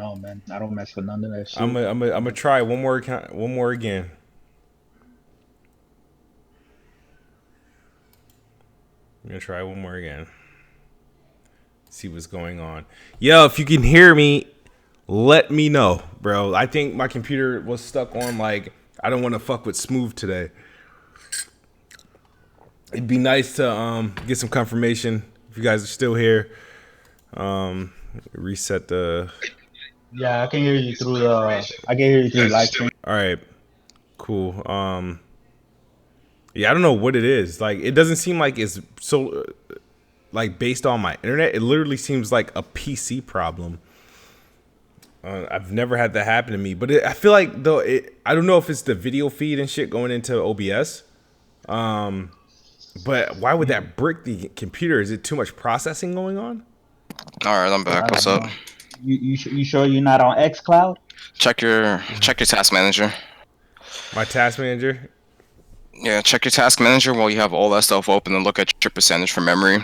know, man. I don't mess with none of that I'm shit. gonna I'm gonna I'm gonna try one more again. I'm gonna try one more again. See what's going on. Yo, if you can hear me, let me know, bro. I think my computer was stuck on like I don't want to fuck with smooth today. It'd be nice to get some confirmation if you guys are still here. Reset the. Yeah, I can hear you through the. I can hear you through live stream. All right, cool. Yeah, I don't know what it is. Like, it doesn't seem like it's so like based on my internet. It literally seems like a PC problem. I've never had that happen to me, but I feel like though I don't know if it's the video feed and shit going into OBS. But why would Mm, that brick the computer? Is it too much processing going on? All right, I'm I back. What's don't up? know. You sure you're not on XCloud? Check your task manager. My task manager. Yeah, check your task manager while you have all that stuff open and look at your percentage for memory,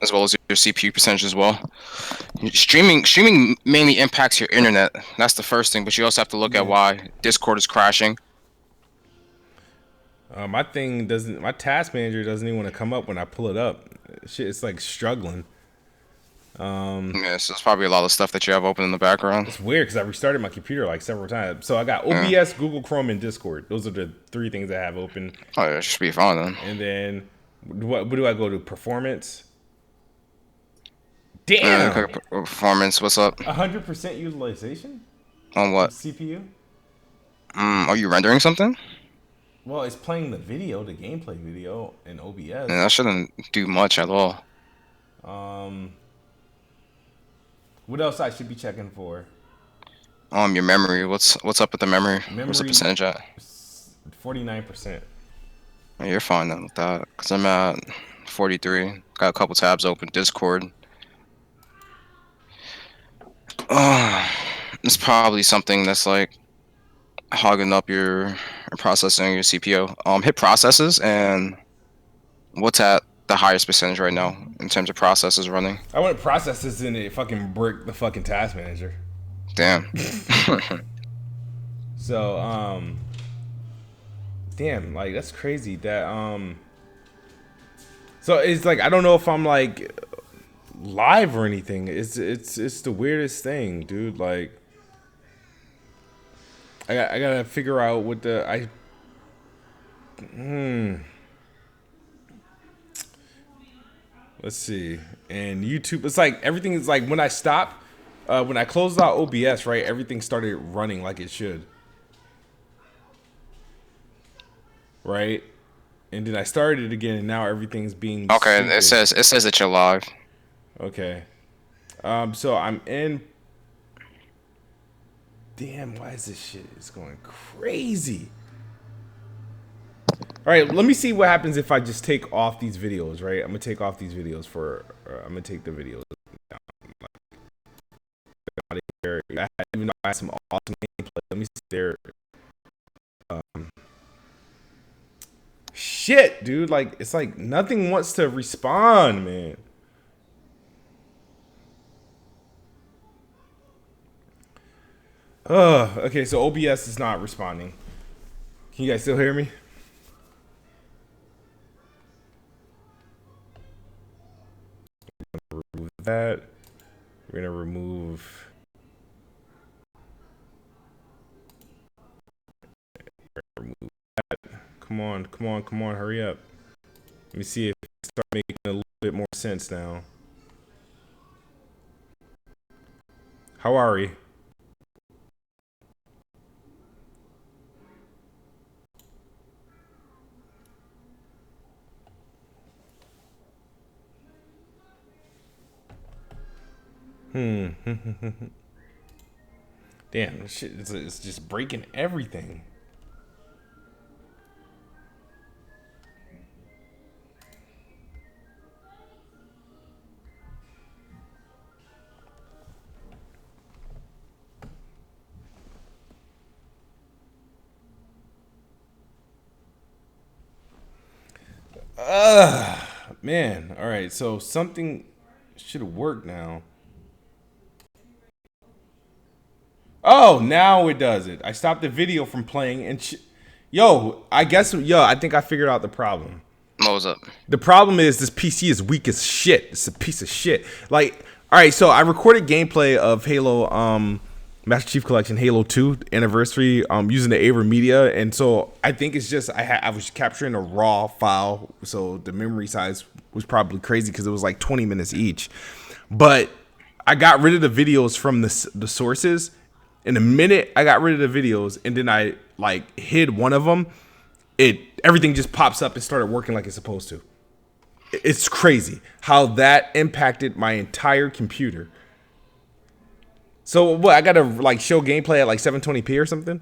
as well as your CPU percentage as well. Streaming mainly impacts your internet. That's the first thing, but you also have to look at Yeah. why Discord is crashing. My thing doesn't. My task manager doesn't even want to come up when I pull it up. Shit, it's like struggling. Yeah, so it's probably a lot of stuff that you have open in the background. It's weird because I restarted my computer like several times. So I got Yeah. OBS, Google Chrome, and Discord. Those are the three things I have open. Oh, yeah, it should be fine then. And then what do I go to? Performance. Damn, Quick performance. What's up? 100% utilization On of what? CPU. Are you rendering something? Well, it's playing the video, the gameplay video in Yeah, OBS. that shouldn't do much at all. Um, what else I should be checking for? Your memory. What's up with the memory? What's the Memory, percentage at? 49%. Yeah, you're fine then with that. Cause I'm at 43. Got a couple tabs open. Discord. Oh, it's probably something that's like hogging up your processing your CPU. Hit processes and what's at the highest percentage right now in terms of processes running. I want to process this and it fucking brick the fucking task manager. Damn. So, damn, like that's crazy that so it's like I don't know if I'm like live or anything. It's the weirdest thing, dude. Like I gotta figure out what the I let's see. And YouTube, it's like everything is like when I stop, when I closed out OBS, right, everything started running like it should, right? And then I started it again, and now everything's being Okay, stupid. it says that you're live. Okay. So I'm in. Damn, why is this shit? It's going crazy. All right, let me see what happens if I just take off these videos, right? I'm gonna take off these videos for. I'm gonna take the videos down. Out of here. Even though I had some awesome gameplay. Let me see there. Shit, dude. Like it's like nothing wants to respond, man. Okay, so OBS is not responding. Can you guys still hear me? Remove that. We're gonna remove. Remove that. Come on, come on, come on, hurry up. Let me see if it start making a little bit more sense now. How are we? Damn, this shit, it's just breaking everything. Man, all right, so something should work now. Oh, now it does it. I stopped the video from playing and I think I figured out the problem. What was up? The problem is this PC is weak as shit. It's a piece of shit. Like, all right, so I recorded gameplay of Halo Master Chief Collection Halo 2 anniversary using the Aver Media, and so I think it's just I was capturing a raw file, so the memory size was probably crazy because it was like 20 minutes each. But I got rid of the videos from the sources. In a minute, I got rid of the videos, and then I like hid one of them. Everything just pops up and started working like it's supposed to. It's crazy how that impacted my entire computer. So what? I gotta like show gameplay at like 720p or something.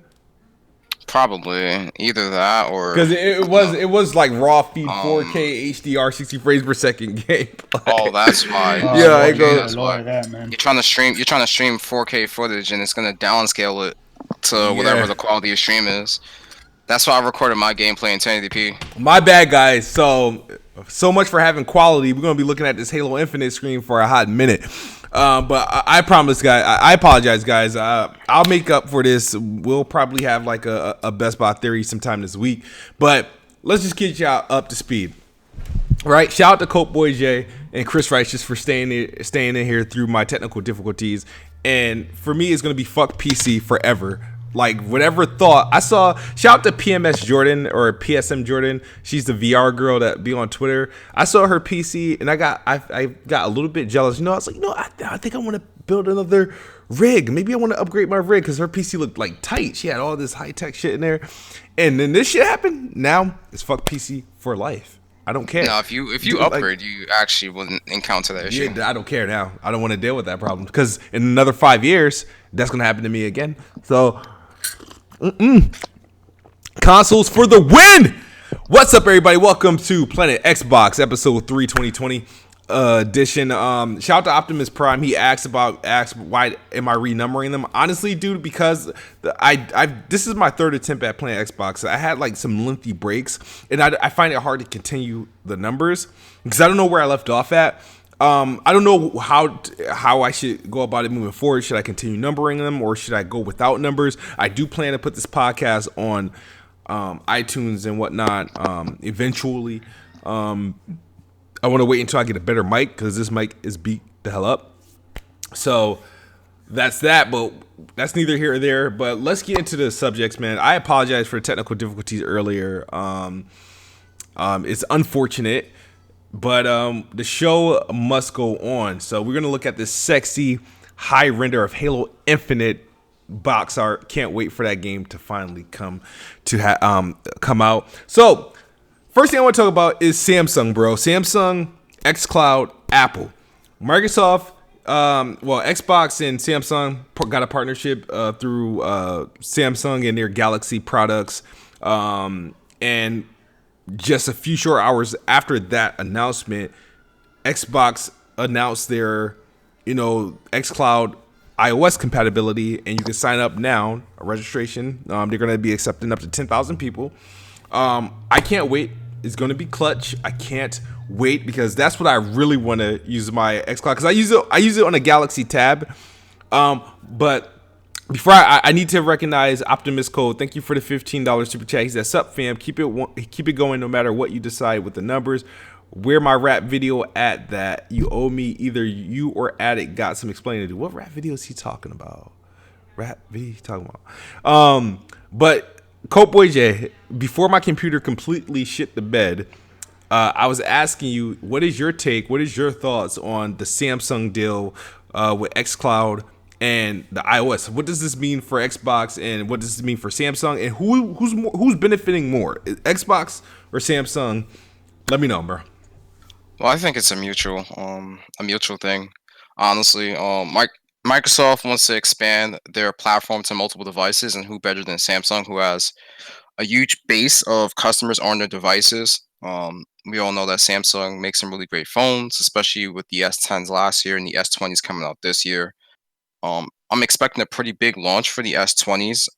Probably either that or Because it was like raw feed 4K HDR 60 frames per second gameplay. oh, that's why. Yeah, it goes. Lord, that, man. You're trying to stream 4K footage and it's gonna downscale it to whatever the quality of stream is. That's why I recorded my gameplay in 1080p. My bad, guys. So much for having quality. We're gonna be looking at this Halo Infinite screen for a hot minute. But I promise, guys. I apologize, guys. I'll make up for this. We'll probably have like a Best Buy theory sometime this week. But let's just get y'all up to speed. Right? Shout out to Cope Boy J and Chris Righteous for staying in here through my technical difficulties. And for me, it's gonna be fuck PC forever. Like whatever thought I saw. Shout out to PMS Jordan or PSM Jordan. She's the VR girl that be on Twitter. I saw her PC and I got a little bit jealous. You know, I was like, I think I want to build another rig. Maybe I want to upgrade my rig because her PC looked like tight. She had all this high tech shit in there, and then this shit happened. Now it's fuck PC for life. I don't care. No, if you upgrade, you actually wouldn't encounter that issue. Yeah, I don't care now. I don't want to deal with that problem because in another 5 years, that's gonna happen to me again. So. Consoles for the win! What's up, everybody? Welcome to Planet Xbox, episode 3, 2020 edition. Shout out to Optimus Prime. He asked why am I renumbering them? Honestly, dude, because this is my third attempt at playing Xbox. I had like some lengthy breaks, and I find it hard to continue the numbers because I don't know where I left off at. I don't know how I should go about it moving forward. Should I continue numbering them or should I go without numbers? I do plan to put this podcast on iTunes and whatnot eventually. I want to wait until I get a better mic because this mic is beat the hell up. So that's that, but that's neither here or there. But let's get into the subjects, man. I apologize for the technical difficulties earlier. It's unfortunate. But the show must go on. So we're going to look at this sexy high render of Halo Infinite box art. Can't wait for that game to finally come out. So first thing I want to talk about is Samsung, bro. Samsung, Xcloud, Apple. Microsoft, Xbox and Samsung got a partnership through Samsung and their Galaxy products. And just a few short hours after that announcement, Xbox announced their, Xcloud iOS compatibility, and you can sign up now. A registration. They're going to be accepting up to 10,000 people. I can't wait. It's going to be clutch. I can't wait because that's what I really want to use my Xcloud because I use it on a Galaxy Tab. But before I need to recognize Optimus Code. Thank you for the $15 super chat. He said, "Sup, fam? Keep it going no matter what you decide with the numbers. Where my rap video at that you owe me? Either you or Addict got some explaining to do." What rap video is he talking about? Rap video he talking about? But Cope Boy J, before my computer completely shit the bed, I was asking you, what is your take? What is your thoughts on the Samsung deal with Xcloud and the iOS? What does this mean for Xbox and what does this mean for Samsung? And who's benefiting more, Xbox or Samsung? Let me know, bro. Well, I think it's a mutual thing. Honestly, Microsoft wants to expand their platform to multiple devices, and who better than Samsung, who has a huge base of customers on their devices. We all know that Samsung makes some really great phones, especially with the S10s last year and the S20s coming out this year. I'm expecting a pretty big launch for the S20s.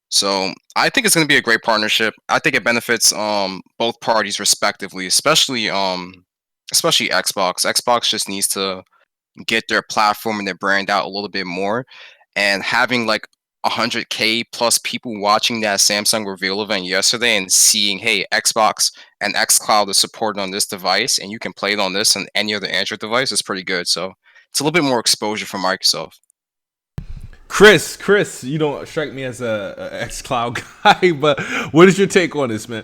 So I think it's going to be a great partnership. I think it benefits both parties respectively, especially Xbox. Xbox just needs to get their platform and their brand out a little bit more. and having like 100K plus people watching that Samsung reveal event yesterday and seeing, hey, Xbox and Xcloud is supported on this device and you can play it on this and any other Android device is pretty good. So it's a little bit more exposure for Microsoft. Chris, you don't strike me as a XCloud guy, but what is your take on this, man?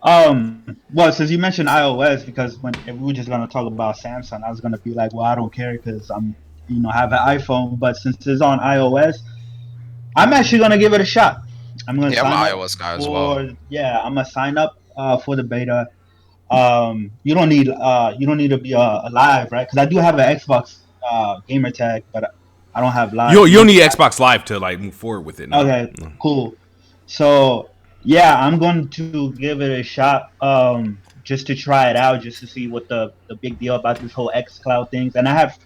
Well, since you mentioned iOS, because if we were just gonna talk about Samsung, I was gonna be like, well, I don't care because have an iPhone. But since it's on iOS, I'm actually gonna give it a shot. I'm gonna I'm sign an up iOS guy as for well. I'm gonna sign up for the beta. You don't need to be live, right? Because I do have an Xbox gamer tag, but I don't have live. You don't need Xbox Live to like move forward with it. No. Okay, cool. So yeah, I'm going to give it a shot. Just to try it out, just to see what the big deal about this whole xCloud things. And I have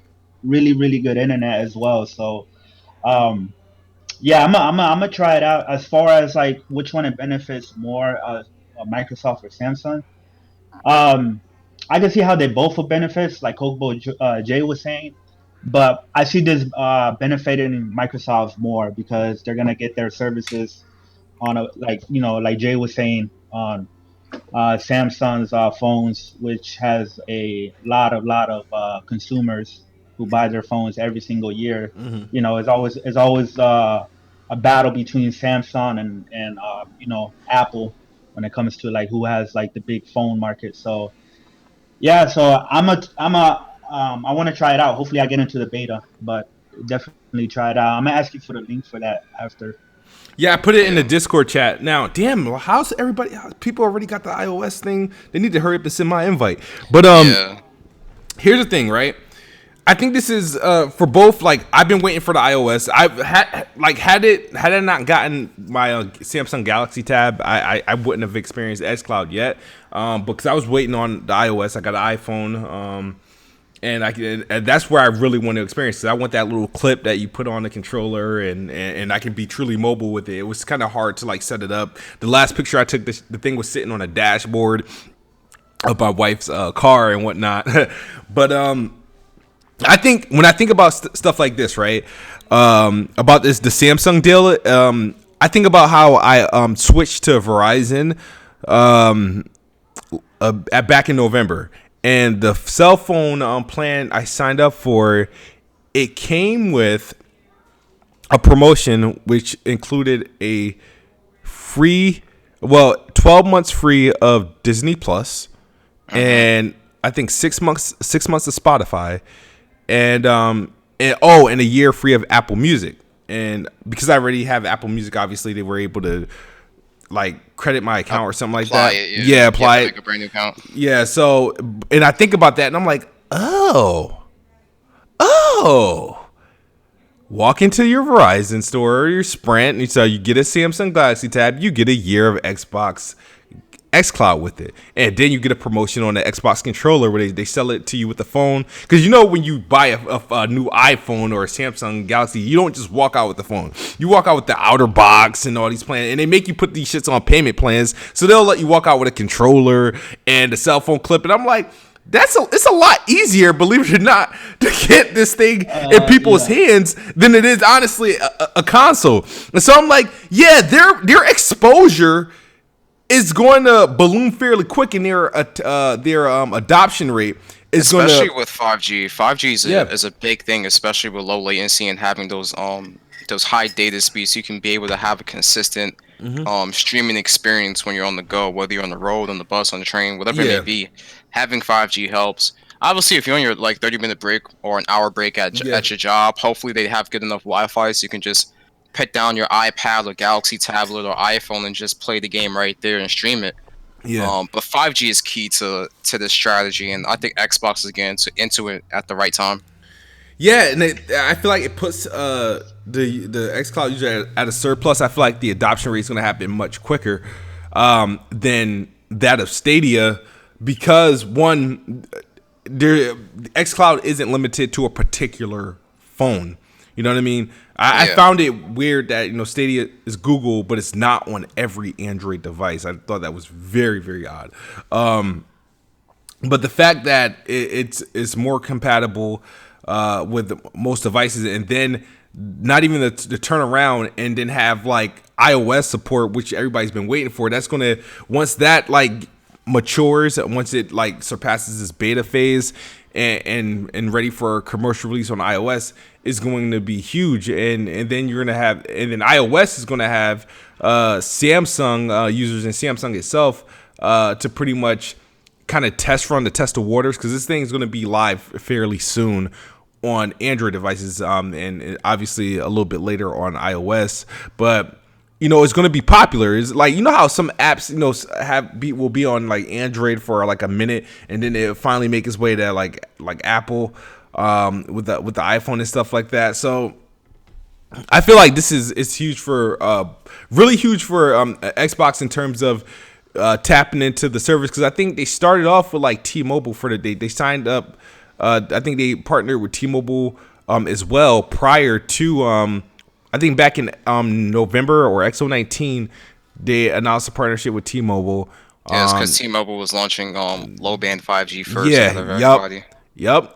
really really good internet as well. So yeah, I'm gonna try it out. As far as like which one it benefits more, Microsoft or Samsung. I can see how they both will benefits, like Kobo Jay was saying, but I see this benefiting Microsoft more because they're gonna get their services on a like Jay was saying on Samsung's phones, which has a lot of consumers who buy their phones every single year. It's always a battle between Samsung and Apple when it comes to like who has like the big phone market. So yeah, so I want to try it out. Hopefully, I get into the beta, but definitely try it out. I'm gonna ask you for the link for that after. Yeah, I put it in the Discord chat. Now, damn, how's everybody? People already got the iOS thing. They need to hurry up and send my invite. But here's the thing, right? I think this is for both. Like, I've been waiting for the iOS. I've had I not gotten my Samsung Galaxy Tab, I wouldn't have experienced xCloud yet. Because I was waiting on the iOS. I got an iPhone. And that's where I really want to experience it. I want that little clip that you put on the controller, and I can be truly mobile with it. It was kind of hard to like set it up. The last picture I took, the thing was sitting on a dashboard of my wife's car and whatnot. But I think when I think about stuff like this, right? About the Samsung deal, I think about how I switched to Verizon back in November. And the cell phone plan I signed up for, it came with a promotion which included a 12 months free of Disney Plus, and I think 6 months of Spotify, and a year free of Apple Music. And because I already have Apple Music, obviously they were able to like credit my account or something like that. Apply it. Like a brand new account. Yeah, so and I think about that and I'm like, oh. Walk into your Verizon store or your Sprint and so you get a Samsung Galaxy Tab, you get a year of xCloud with it. And then you get a promotion on the Xbox controller where they sell it to you with the phone. Because when you buy a new iPhone or a Samsung Galaxy, you don't just walk out with the phone. You walk out with the outer box and all these plans. And they make you put these shits on payment plans. So they'll let you walk out with a controller and a cell phone clip. And I'm like, it's a lot easier, believe it or not, to get this thing in people's hands than it is, honestly, a console. And so I'm like, yeah, their exposure is going to balloon fairly quick, in their adoption rate is going to, especially with 5G. 5G is a big thing, especially with low latency and having those high data speeds. You can be able to have a consistent streaming experience when you're on the go, whether you're on the road, on the bus, on the train, whatever it may be. Having 5G helps. Obviously, if you're on your like 30-minute break or an hour break at your job, hopefully they have good enough Wi-Fi so you can just put down your iPad or Galaxy tablet or iPhone and just play the game right there and stream it. But 5G is key to this strategy, and I think Xbox is getting into it at the right time. Yeah, and I feel like it puts the xCloud user at a surplus. I feel like the adoption rate is going to happen much quicker than that of Stadia, because one, xCloud isn't limited to a particular phone. You know what I mean? I found it weird that Stadia is Google, but it's not on every Android device. I thought that was very, very odd. But the fact that it's more compatible with most devices, and then not even the turnaround, and then have like iOS support, which everybody's been waiting for. That's gonna, once that like matures, once it like surpasses this beta phase and ready for commercial release on iOS, is going to be huge. And then you're gonna have, and then iOS is gonna have Samsung users and Samsung itself to pretty much kind of test the waters, because this thing is going to be live fairly soon on Android devices, and obviously a little bit later on iOS. But it's going to be popular. Is like, how some apps will be on like Android for like a minute, and then it finally make its way to like Apple with the iPhone and stuff like that. So I feel like it's huge for really huge for Xbox in terms of tapping into the service, because I think they started off with like T-Mobile for the day. They signed up. I think they partnered with T-Mobile as well prior to I think back in November or XO19, they announced a partnership with T-Mobile. Yeah, it's because T-Mobile was launching low band 5G first. Yeah, yep.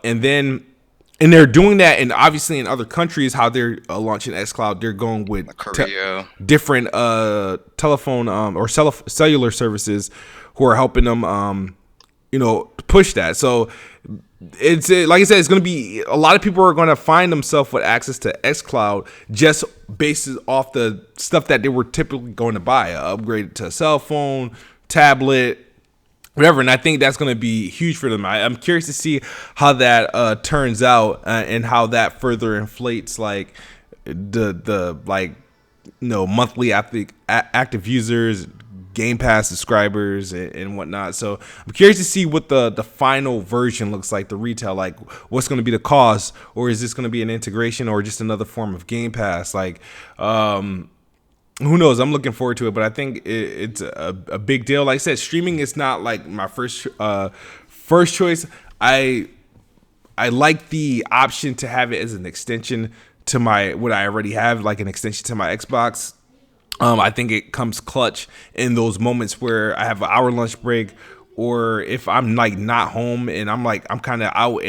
And they're doing that, and obviously in other countries, how they're launching xCloud, they're going with different telephone or cellular services who are helping them, push that. So it's like I said, it's going to be, a lot of people are going to find themselves with access to xCloud just based off the stuff that they were typically going to buy, upgrade to a cell phone, tablet, whatever. And I think that's going to be huge for them. I'm curious to see how that turns out, and how that further inflates like the monthly active users, Game Pass subscribers, and whatnot. So I'm curious to see what the final version looks like, the retail, like what's going to be the cost, or is this going to be an integration or just another form of Game Pass? Like, who knows? I'm looking forward to it, but I think it's a big deal. Like I said, streaming is not like my first choice. I like the option to have it as an extension to what I already have, like an extension to my Xbox. I think it comes clutch in those moments where I have an hour lunch break, or if I'm like not home and I'm kind of out,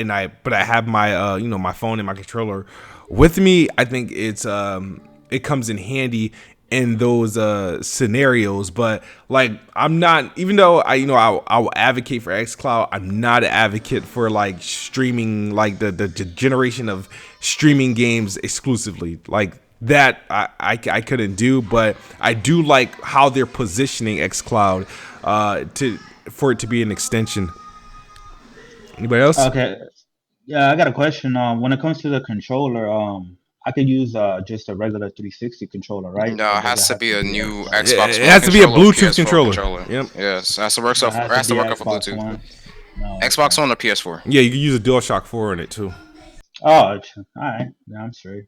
but I have my my phone and my controller with me. I think it comes in handy in those scenarios. But like, I'm not, even though I will advocate for xCloud, I'm not an advocate for like streaming, like the generation of streaming games exclusively. Like that I couldn't do, but I do like how they're positioning xCloud for it to be an extension. Anybody else? Okay. Yeah, I got a question. When it comes to the controller, I could use just a regular 360 controller, right? No, Or it does has to be a new Yeah, Xbox it One has to be a controller or Bluetooth PS4 controller. Yep. Yes, it has to work So off. it It has has to to be work off of Xbox Bluetooth. One. No, Xbox okay. One or PS4. Yeah, you can use a DualShock 4 on it too. Oh, all right. Yeah, I'm straight.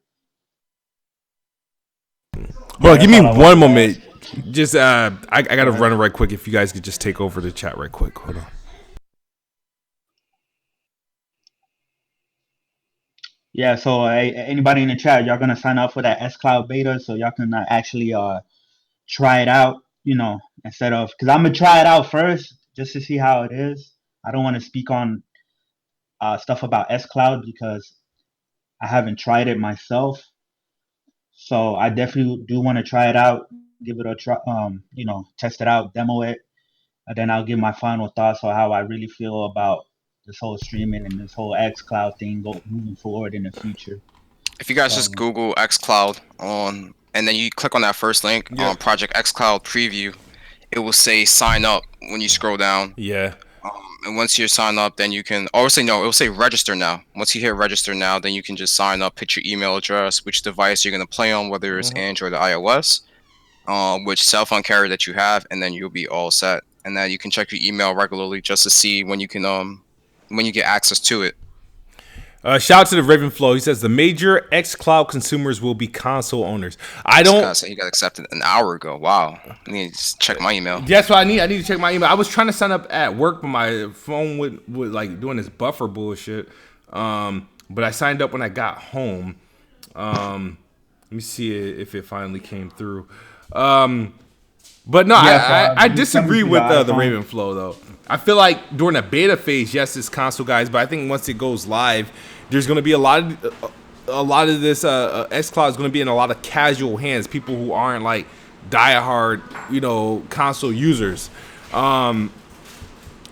Hold on, give me that's all I one wanted to moment. ask. Just I gotta run it right quick. If you guys could just take over the chat right quick. Hold on. Yeah, so anybody in the chat, y'all gonna sign up for that xCloud beta so y'all can actually try it out, instead of, because I'm gonna try it out first just to see how it is. I don't want to speak on stuff about xCloud because I haven't tried it myself. So I definitely do want to try it out, give it a try, test it out, demo it, and then I'll give my final thoughts on how I really feel about this whole streaming and this whole xCloud thing moving forward in the future. If you guys just Google xCloud and then you click on that first link on Project xCloud Preview, it will say sign up when you scroll down. Yeah. And once you're signed up, then you can, or it will say register now. Once you hit register now, then you can just sign up, put your email address, which device you're going to play on, whether it's Android or iOS, which cell phone carrier that you have, and then you'll be all set. And then you can check your email regularly just to see when you can, when you get access to it. Shout out to the Ravenflow. He says the major xCloud consumers will be console owners. I don't. He got accepted an hour ago. Wow. I need to check my email. That's what I need. I need to check my email. I was trying to sign up at work, but my phone would like doing this buffer bullshit. But I signed up when I got home. Let me see if it finally came through. But no, I disagree with the Ravenflow though. I feel like during the beta phase, yes, it's console guys, but I think once it goes live, there's going to be a lot of this xCloud is going to be in a lot of casual hands, people who aren't like diehard, console users.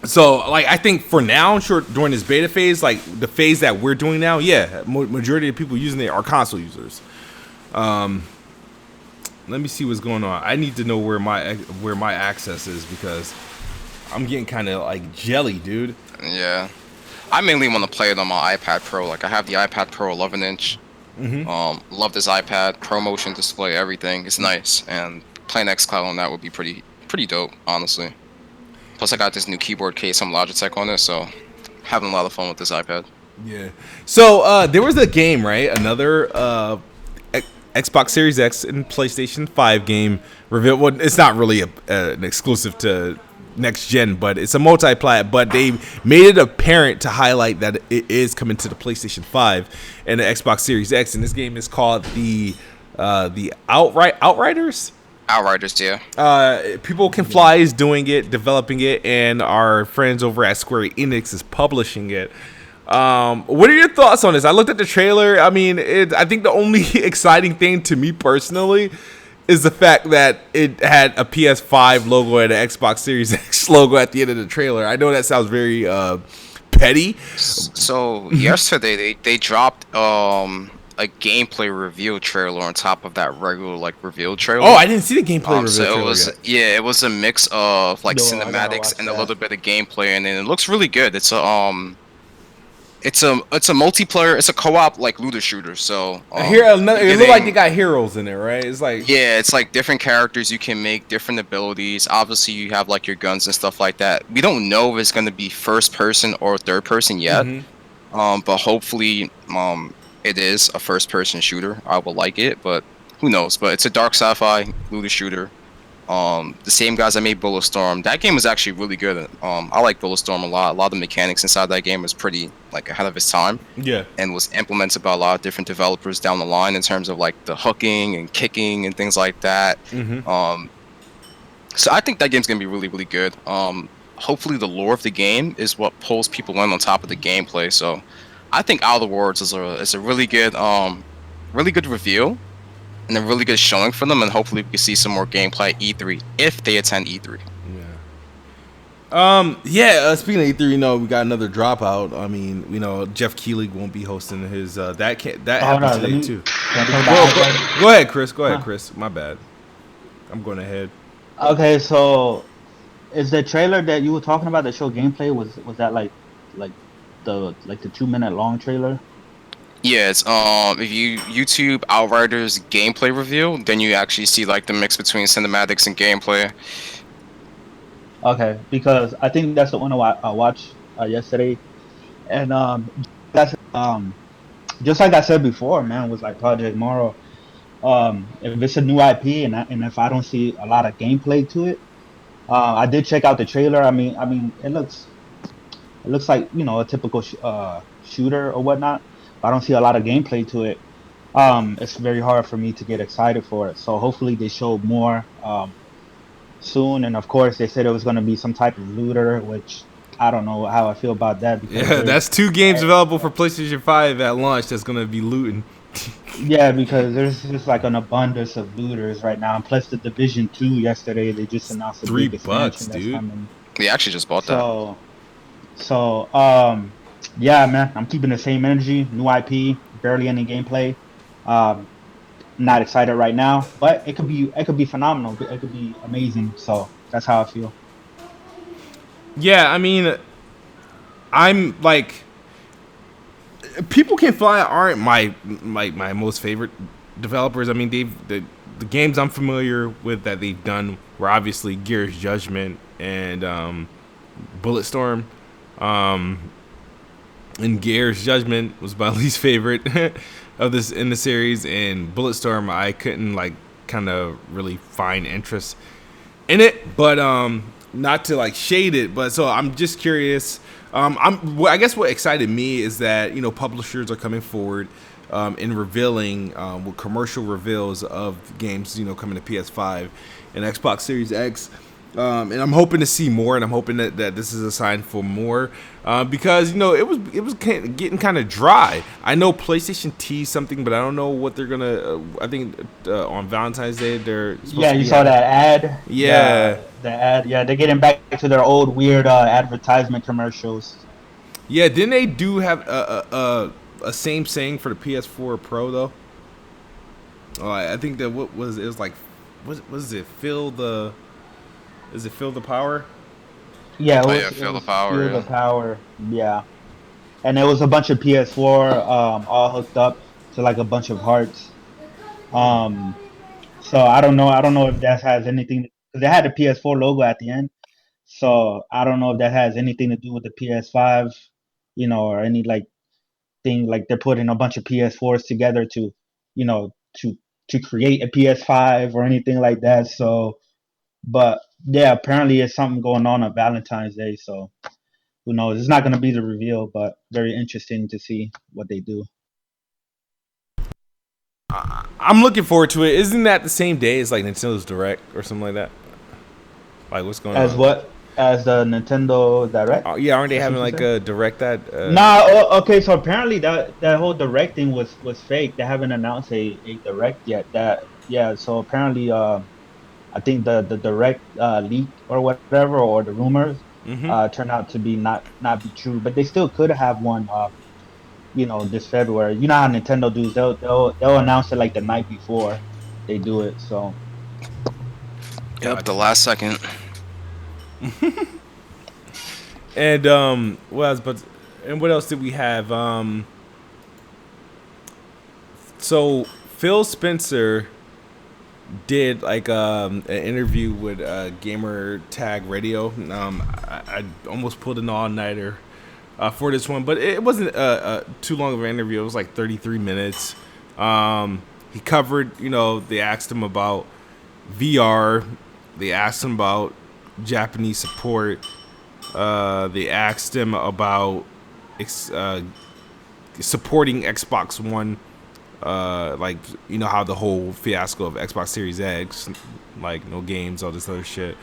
So, like, I think for now, sure, during this beta phase, like the phase that we're doing now, yeah, majority of people using it are console users. Let me see what's going on. I need to know where my access is, because I'm getting kind of like jelly, dude. Yeah, I mainly want to play it on my iPad Pro. Like, I have the iPad Pro 11-inch. Love this iPad, Pro Motion display, everything. It's nice, and playing XCloud on that would be pretty dope, honestly. Plus, I got this new keyboard case, some Logitech on it, so having a lot of fun with this iPad. Yeah. So there was a game, right? Another Xbox Series X and PlayStation 5 game revealed. Well, it's not really an exclusive to next gen, but it's a multi-plat. But they made it apparent to highlight that it is coming to the PlayStation 5 and the Xbox Series X. And this game is called the Outriders. Outriders, yeah. People Can Fly is doing it, developing it, and our friends over at Square Enix is publishing it. What are your thoughts on this? I looked at the trailer. I mean, I think the only exciting thing to me personally is the fact that it had a PS5 logo and an Xbox Series X logo at the end of the trailer. I know that sounds very petty. So yesterday they dropped a gameplay reveal trailer on top of that regular like reveal trailer. Oh, I didn't see the gameplay reveal so trailer it was yet. Yeah, it was a mix of like No, I gotta cinematics watch and a that. little bit of gameplay, and then it looks really good. It's a multiplayer, it's a co-op like looter shooter. So It looked like they got heroes in it, right? It's like yeah, it's like different characters you can make, different abilities. Obviously, you have like your guns and stuff like that. We don't know if it's going to be first person or third person yet, but hopefully, it is a first person shooter. I will like it, but who knows? But it's a dark sci-fi looter shooter. The same guys that made Bulletstorm. That game was actually really good. I like Bulletstorm a lot. A lot of the mechanics inside that game was pretty like ahead of its time. yeah. And was implemented by a lot of different developers down the line in terms of like the hooking and kicking and things like that. So I think that game's gonna be really, really good. Hopefully the lore of the game is what pulls people in on top of the gameplay. So I think Out of the Worlds is a really good reveal and a really good showing for them, and hopefully we can see some more gameplay at E3 if they attend E3. Speaking of E3, we got another dropout. I mean, Jeff Keighley won't be hosting his that happened today too. Go ahead, Chris. Chris. My bad. I'm going ahead. Okay, so is the trailer that you were talking about that show gameplay was that like the 2-minute long trailer? Yeah, it's if you YouTube Outriders gameplay reveal, then you actually see like the mix between cinematics and gameplay. Okay, because I think that's the one I watched yesterday, and that's just like I said before, man, was like Project Morrow. If it's a new IP and if I don't see a lot of gameplay to it, I did check out the trailer. I mean, it looks like a typical shooter or whatnot. But I don't see a lot of gameplay to it. It's very hard for me to get excited for it. So hopefully they show more soon. And of course they said it was going to be some type of looter, which I don't know how I feel about that. Yeah, that's 2 games available for PlayStation 5 at launch that's going to be looting. Yeah, because there's just like an abundance of looters right now. And plus the Division 2 yesterday, they just announced a big expansion that's dude. coming. We actually just bought that. So yeah, man, I'm keeping the same energy. New IP, barely any gameplay. Not excited right now, but it could be phenomenal. It could be amazing. So that's how I feel. Yeah, I mean, I'm like, People Can Fly aren't my most favorite developers. I mean, the games I'm familiar with that they've done were obviously Gears Judgment and Bulletstorm. And Gears Judgment was my least favorite of this in the series, and Bulletstorm I couldn't like kind of really find interest in it, but not to like shade it, but so I'm just curious. I guess what excited me is that publishers are coming forward in revealing with commercial reveals of games coming to PS5 and Xbox Series X. And I'm hoping to see more, and I'm hoping that this is a sign for more, because it was getting kind of dry. I know PlayStation teased something, but I don't know what they're gonna. I think on Valentine's Day they're supposed Yeah, to you be saw having. that ad. Yeah, The ad. Yeah, they're getting back to their old weird advertisement commercials. yeah. Didn't they do have a same saying for the PS4 Pro though? Oh, I think that what was it was like, what was it? Feel the Is it feel the power? Yeah, Oh yeah, it feel the was power. Feel the Yeah. Power. Yeah, and there was a bunch of PS4 all hooked up to like a bunch of hearts. Um, so I don't know if that has anything because they had the PS4 logo at the end. So I don't know if that has anything to do with the PS5, or any like thing like they're putting a bunch of PS4s together to, you know, to to create a PS5 or anything like that. So, but yeah, apparently it's something going on Valentine's Day. So who knows? It's not going to be the reveal, but very interesting to see what they do. I'm looking forward to it. Isn't that the same day as like Nintendo's Direct or something like that? Like what's going As on? what? As the Nintendo Direct? Yeah, aren't they That's having what you like said? a direct that? Nah, okay. So apparently that whole direct thing was fake. They haven't announced a direct yet. That yeah. So apparently, I think the direct leak or whatever or the rumors turned out to be not be true. But they still could have one. This February. You know how Nintendo does. They'll announce it like the night before they do it. So Yep, the Gotcha. last second. And what else? But and what else did we have? So Phil Spencer did like an interview with Gamer Tag Radio. I almost pulled an all nighter for this one, but it wasn't too long of an interview. It was like 33 minutes. He covered, they asked him about VR. They asked him about Japanese support. They asked him about supporting Xbox One, like how the whole fiasco of Xbox Series X, like no games, all this other shit.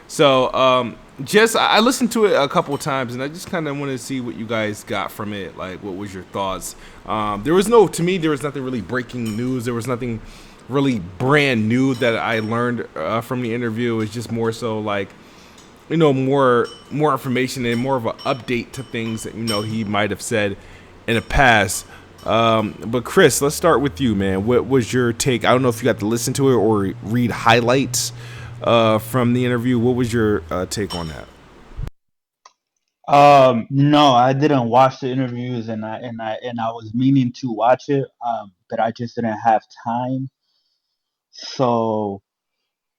So just I listened to it a couple of times, and I just kind of wanted to see what you guys got from it. Like, what was your thoughts? To me, there was nothing really breaking news. There was nothing really brand new that I learned from the interview. It was just more so like more information and more of an update to things that he might have said in the past. But Chris, let's start with you, man. What was your take? I don't know if you got to listen to it or read highlights from the interview. What was your take on that? no, I didn't watch the interviews, and I was meaning to watch it, but I just didn't have time. So,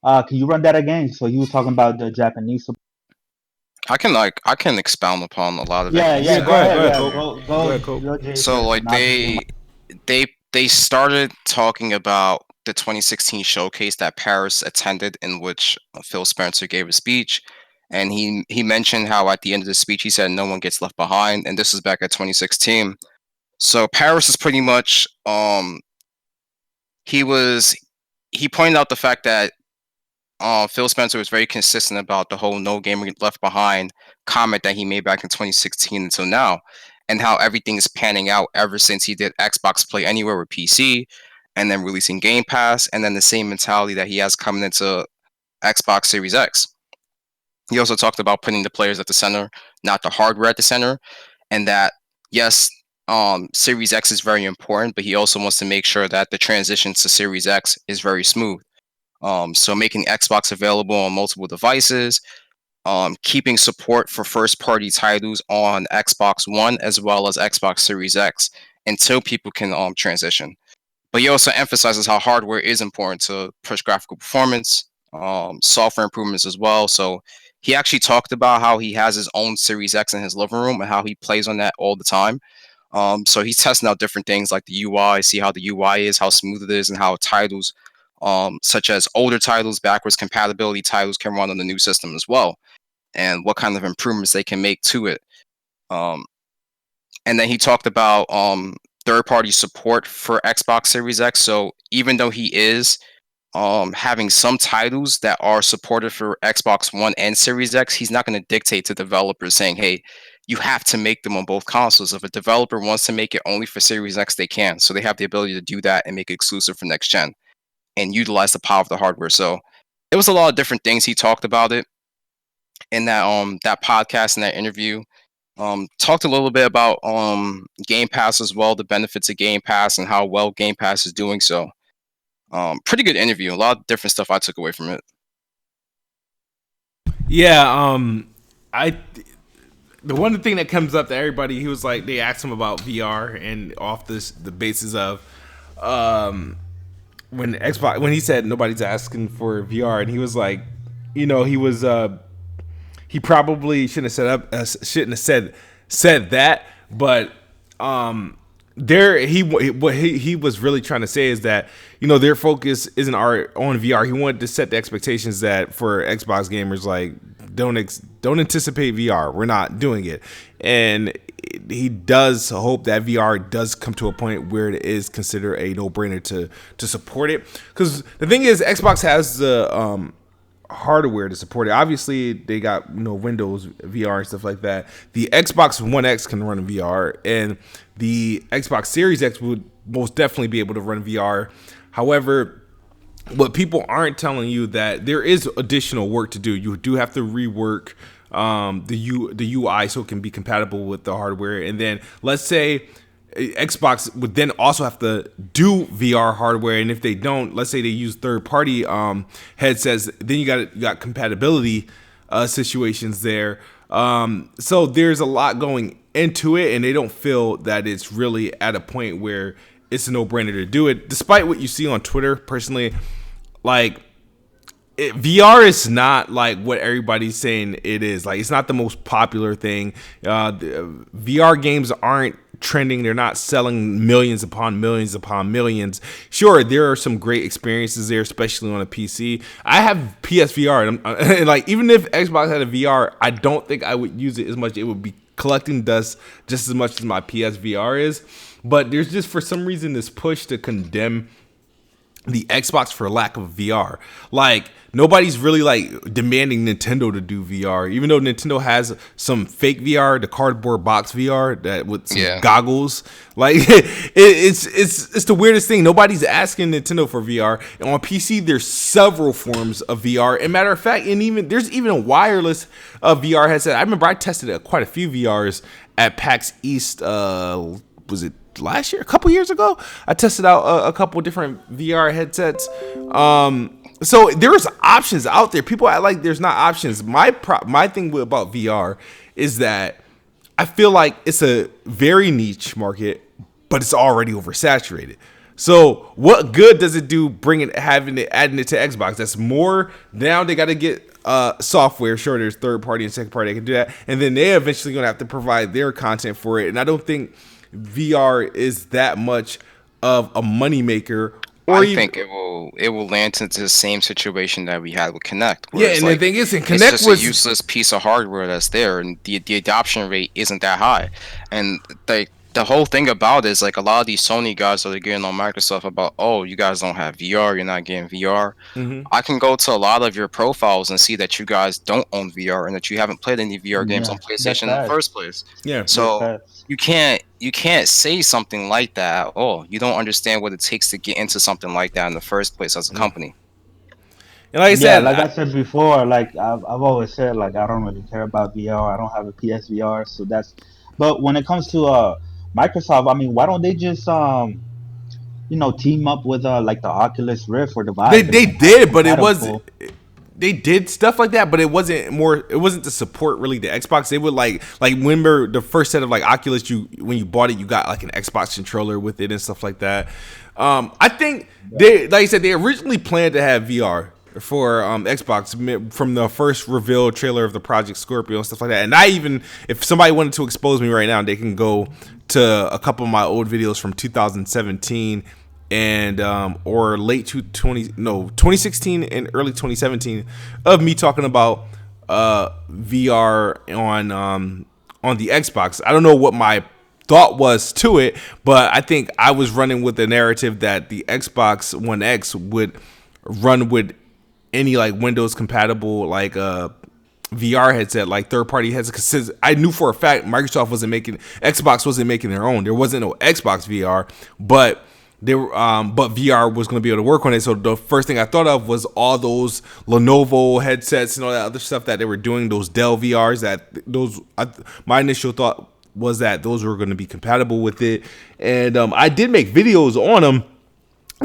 can you run that again? So you were talking about the Japanese. I can expound upon a lot of it Yeah, he yeah. Yeah, said. go Go ahead, go ahead. ahead, Yeah, Cope. Go go, ahead, Cope. go, Jay So first, like and I'll just do my. they started talking about the 2016 showcase that Paris attended, in which Phil Spencer gave a speech, and he mentioned how at the end of the speech he said no one gets left behind, and this was back at 2016. So Paris is pretty much he was he pointed out the fact that Phil Spencer was very consistent about the whole "no gamer left behind" comment that he made back in 2016 until now, and how everything is panning out ever since he did Xbox Play Anywhere with PC, and then releasing Game Pass, and then the same mentality that he has coming into Xbox Series X. He also talked about putting the players at the center, not the hardware at the center, and that yes, Series X is very important, but he also wants to make sure that the transition to Series X is very smooth. So making Xbox available on multiple devices, keeping support for first-party titles on Xbox One as well as Xbox Series X until people can transition. But he also emphasizes how hardware is important to push graphical performance, software improvements as well. So he actually talked about how he has his own Series X in his living room and how he plays on that all the time. So he's testing out different things like the UI, see how the UI is, how smooth it is, and how titles, such as older titles, backwards compatibility titles, can run on the new system as well, and what kind of improvements they can make to it. Um, and then he talked about third-party support for Xbox Series X. So even though he is having some titles that are supported for Xbox One and Series X, he's not going to dictate to developers saying, "Hey, you have to make them on both consoles." If a developer wants to make it only for Series X, they can. So they have the ability to do that and make it exclusive for next gen and utilize the power of the hardware. So it was a lot of different things he talked about it in that podcast and that interview. Talked a little bit about Game Pass as well, the benefits of Game Pass and how well Game Pass is doing so. Pretty good interview. A lot of different stuff I took away from it. Yeah, I the one thing that comes up to everybody, he was like, they asked him about VR and off the basis of when he said nobody's asking for VR, and he was like, he probably shouldn't have said that, but what he was really trying to say is that their focus isn't on VR. He wanted to set the expectations that for Xbox gamers, like don't anticipate VR. We're not doing it, and he does hope that VR does come to a point where it is considered a no-brainer to support it. Because the thing is, Xbox has the hardware to support it. Obviously, they got Windows VR and stuff like that. The Xbox One X can run VR, and the Xbox Series X would most definitely be able to run VR. However, what people aren't telling you that there is additional work to do. You do have to rework the UI so it can be compatible with the hardware, and then let's say Xbox would then also have to do VR hardware, and if they don't, let's say they use third-party headsets, then you got compatibility situations there. So there's a lot going into it, and they don't feel that it's really at a point where it's a no-brainer to do it. Despite what you see on Twitter, personally, like VR is not like what everybody's saying it is. Like, it's not the most popular thing. VR games aren't trending. They're not selling millions upon millions upon millions. Sure, there are some great experiences there, especially on a PC. I have PSVR, and like, even if Xbox had a VR, I don't think I would use it as much. It would be collecting dust just as much as my PSVR is. But there's just, for some reason, this push to condemn the Xbox for lack of VR. Like, nobody's really like demanding Nintendo to do VR, even though Nintendo has some fake VR, the cardboard box VR that with some goggles. Like, it's the weirdest thing. Nobody's asking Nintendo for VR. And on PC, there's several forms of VR. And matter of fact, there's even a wireless VR headset. I remember I tested quite a few VRs at PAX East. Was it last year, a couple years ago? I tested out a couple different VR headsets. So there's options out there. People act like there's not options. My thing about VR is that I feel like it's a very niche market, but it's already oversaturated. So what good does it do adding it to Xbox? That's more. Now they got to get software. Sure, there's third party and second party that can do that, and then they're eventually gonna have to provide their content for it. And I don't think VR is that much of a moneymaker. I think it will land into the same situation that we had with Kinect. Yeah, and the thing is, Kinect it's just a useless piece of hardware that's there, and the adoption rate isn't that high. And the whole thing about it is, like, a lot of these Sony guys that are getting on Microsoft about, oh, you guys don't have VR, you're not getting VR. Mm-hmm. I can go to a lot of your profiles and see that you guys don't own VR and that you haven't played any VR games on PlayStation in the first place. Yeah. So you can't say something like that. Oh, you don't understand what it takes to get into something like that in the first place as a company. And like I said before, like I've always said, like, I don't really care about VR. I don't have a PSVR, so that's. But when it comes to Microsoft, I mean, why don't they just team up with like the Oculus Rift or the Vive? They did, but it was. They did stuff like that, but it wasn't to support really the Xbox. They would like remember the first set of like Oculus, when you bought it, you got like an Xbox controller with it and stuff like that. I think they, like I said, they originally planned to have VR for Xbox from the first reveal trailer of the Project Scorpio and stuff like that. And if somebody wanted to expose me right now, they can go to a couple of my old videos from 2017 and or 2016 and early 2017 of me talking about VR on the Xbox. I don't know what my thought was to it, but I think I was running with the narrative that the Xbox One X would run with any like Windows compatible like VR headset, like third party headsets. Because I knew for a fact Xbox wasn't making their own. There wasn't no Xbox VR, but but VR was going to be able to work on it. So the first thing I thought of was all those Lenovo headsets and all that other stuff that they were doing. Those Dell VRs. My initial thought was that those were going to be compatible with it, and I did make videos on them.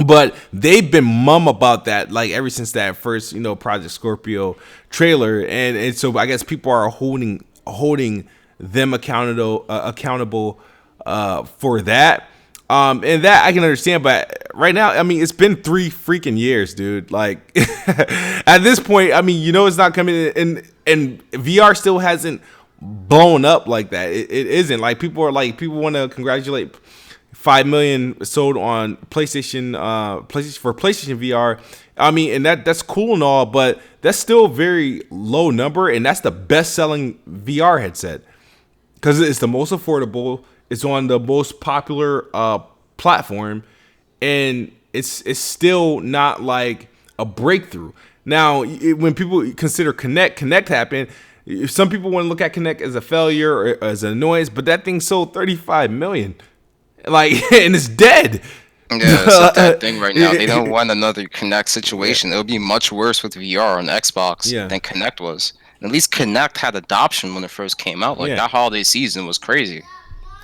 But they've been mum about that, like ever since that first, Project Scorpio trailer, and so I guess people are holding them accountable for that, and that I can understand. But right now, I mean, it's been 3 freaking years, dude. Like at this point, I mean, it's not coming in, and VR still hasn't blown up like that. It isn't like people want to congratulate 5 million sold on PlayStation for PlayStation VR. I mean, and that's cool and all, but that's still a very low number, and that's the best-selling VR headset because it's the most affordable. It's on the most popular platform, and it's still not like a breakthrough. Now, when people consider Connect happened, some people want to look at Connect as a failure or as an annoyance, but that thing sold 35 million. Like, and it's dead. Yeah, it's a dead thing right now. They don't want another Connect situation. It would be much worse with VR on Xbox than Connect was. At least Connect had adoption when it first came out. Like that holiday season was crazy.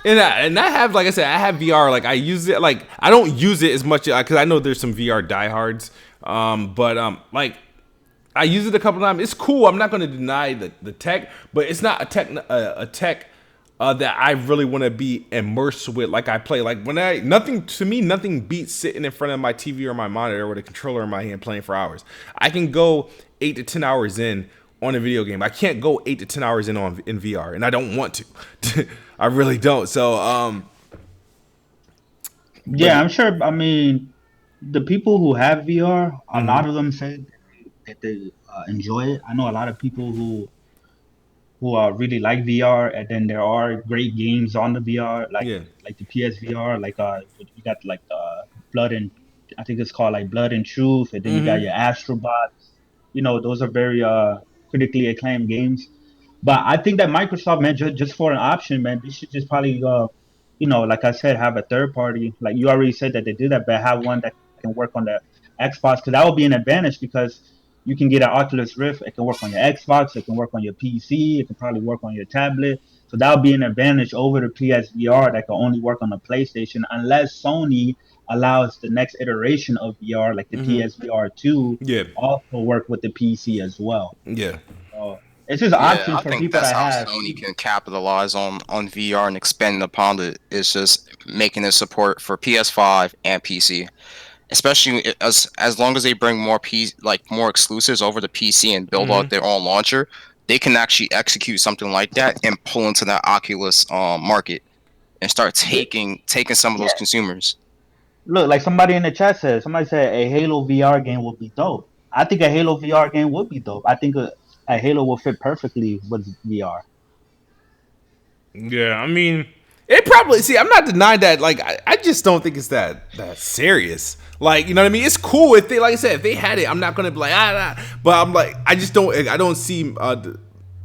And I have, like I said, I have VR. Like I use it. Like I don't use it as much because I know there's some VR diehards. But like I use it a couple times. It's cool. I'm not going to deny the tech, but it's not a tech that I really want to be immersed with. Like I play, like nothing beats sitting in front of my TV or my monitor with a controller in my hand playing for hours. I can go 8 to 10 hours in on a video game. I can't go 8 to 10 hours in VR, and I don't want to. I really don't. So, yeah, I'm sure. I mean, the people who have VR, a lot of them say that they enjoy it. I know a lot of people who really like VR, and then there are great games on the VR, like the PSVR, like you got like Blood and I think it's called like Blood and Truth, and then you got your Astrobots. Those are very critically acclaimed games. But I think that Microsoft, man, just for an option, man, they should just probably like I said, have a third party. Like you already said that they did that, but have one that can work on the Xbox, because that would be an advantage because you can get an Oculus Rift. It can work on your Xbox. It can work on your PC. It can probably work on your tablet. So that would be an advantage over the PSVR that can only work on the PlayStation, unless Sony allows the next iteration of VR, like the PSVR 2, also work with the PC as well. Yeah. So it's just options for people to have. I think that's how Sony can capitalize on VR and expanding upon it. It's just making it support for PS5 and PC. Especially as long as they bring more more exclusives over to PC and build out their own launcher, they can actually execute something like that and pull into that Oculus market and start taking some of those consumers. Look, like somebody in the chat said, a Halo VR game would be dope. I think a Halo VR game would be dope. I think a Halo will fit perfectly with VR. Yeah, I mean, it probably. See, I'm not denying that. Like, I just don't think it's that serious. Like, you know what I mean? It's cool if they, like I said, if they had it. I'm not gonna be like but I'm like, I don't see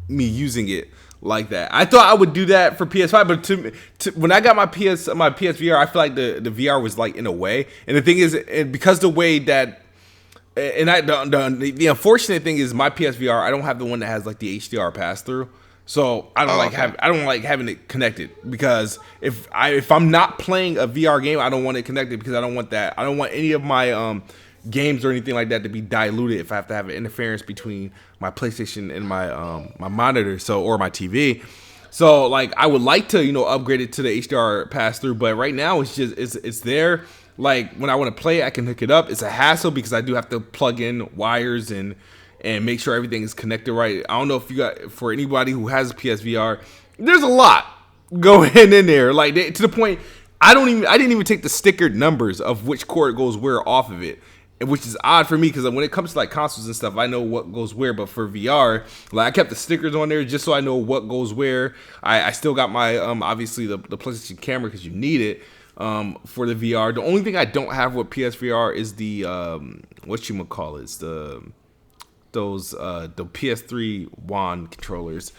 me using it like that. I thought I would do that for PS5, but when I got my PSVR, I feel like the VR was like in a way. And the thing is, because the way that. And the unfortunate thing is my PSVR, I don't have the one that has like the HDR pass through. So I don't like having it connected, because if I'm not playing a VR game, I don't want it connected, because I don't want that. I don't want any of my games or anything like that to be diluted if I have to have an interference between my PlayStation and my my monitor, or my TV. So like I would like to upgrade it to the HDR pass through, but right now it's there. Like when I want to play, I can hook it up. It's a hassle because I do have to plug in wires and make sure everything is connected right. I don't know if for anybody who has a PSVR, there's a lot going in there. Like to the point, I didn't even take the stickered numbers of which cord goes where off of it, which is odd for me because when it comes to like consoles and stuff, I know what goes where. But for VR, like I kept the stickers on there just so I know what goes where. I still got my obviously the PlayStation camera because you need it. for the VR. The only thing I don't have with PSVR is the whatchamacallits, the PS3 wand controllers.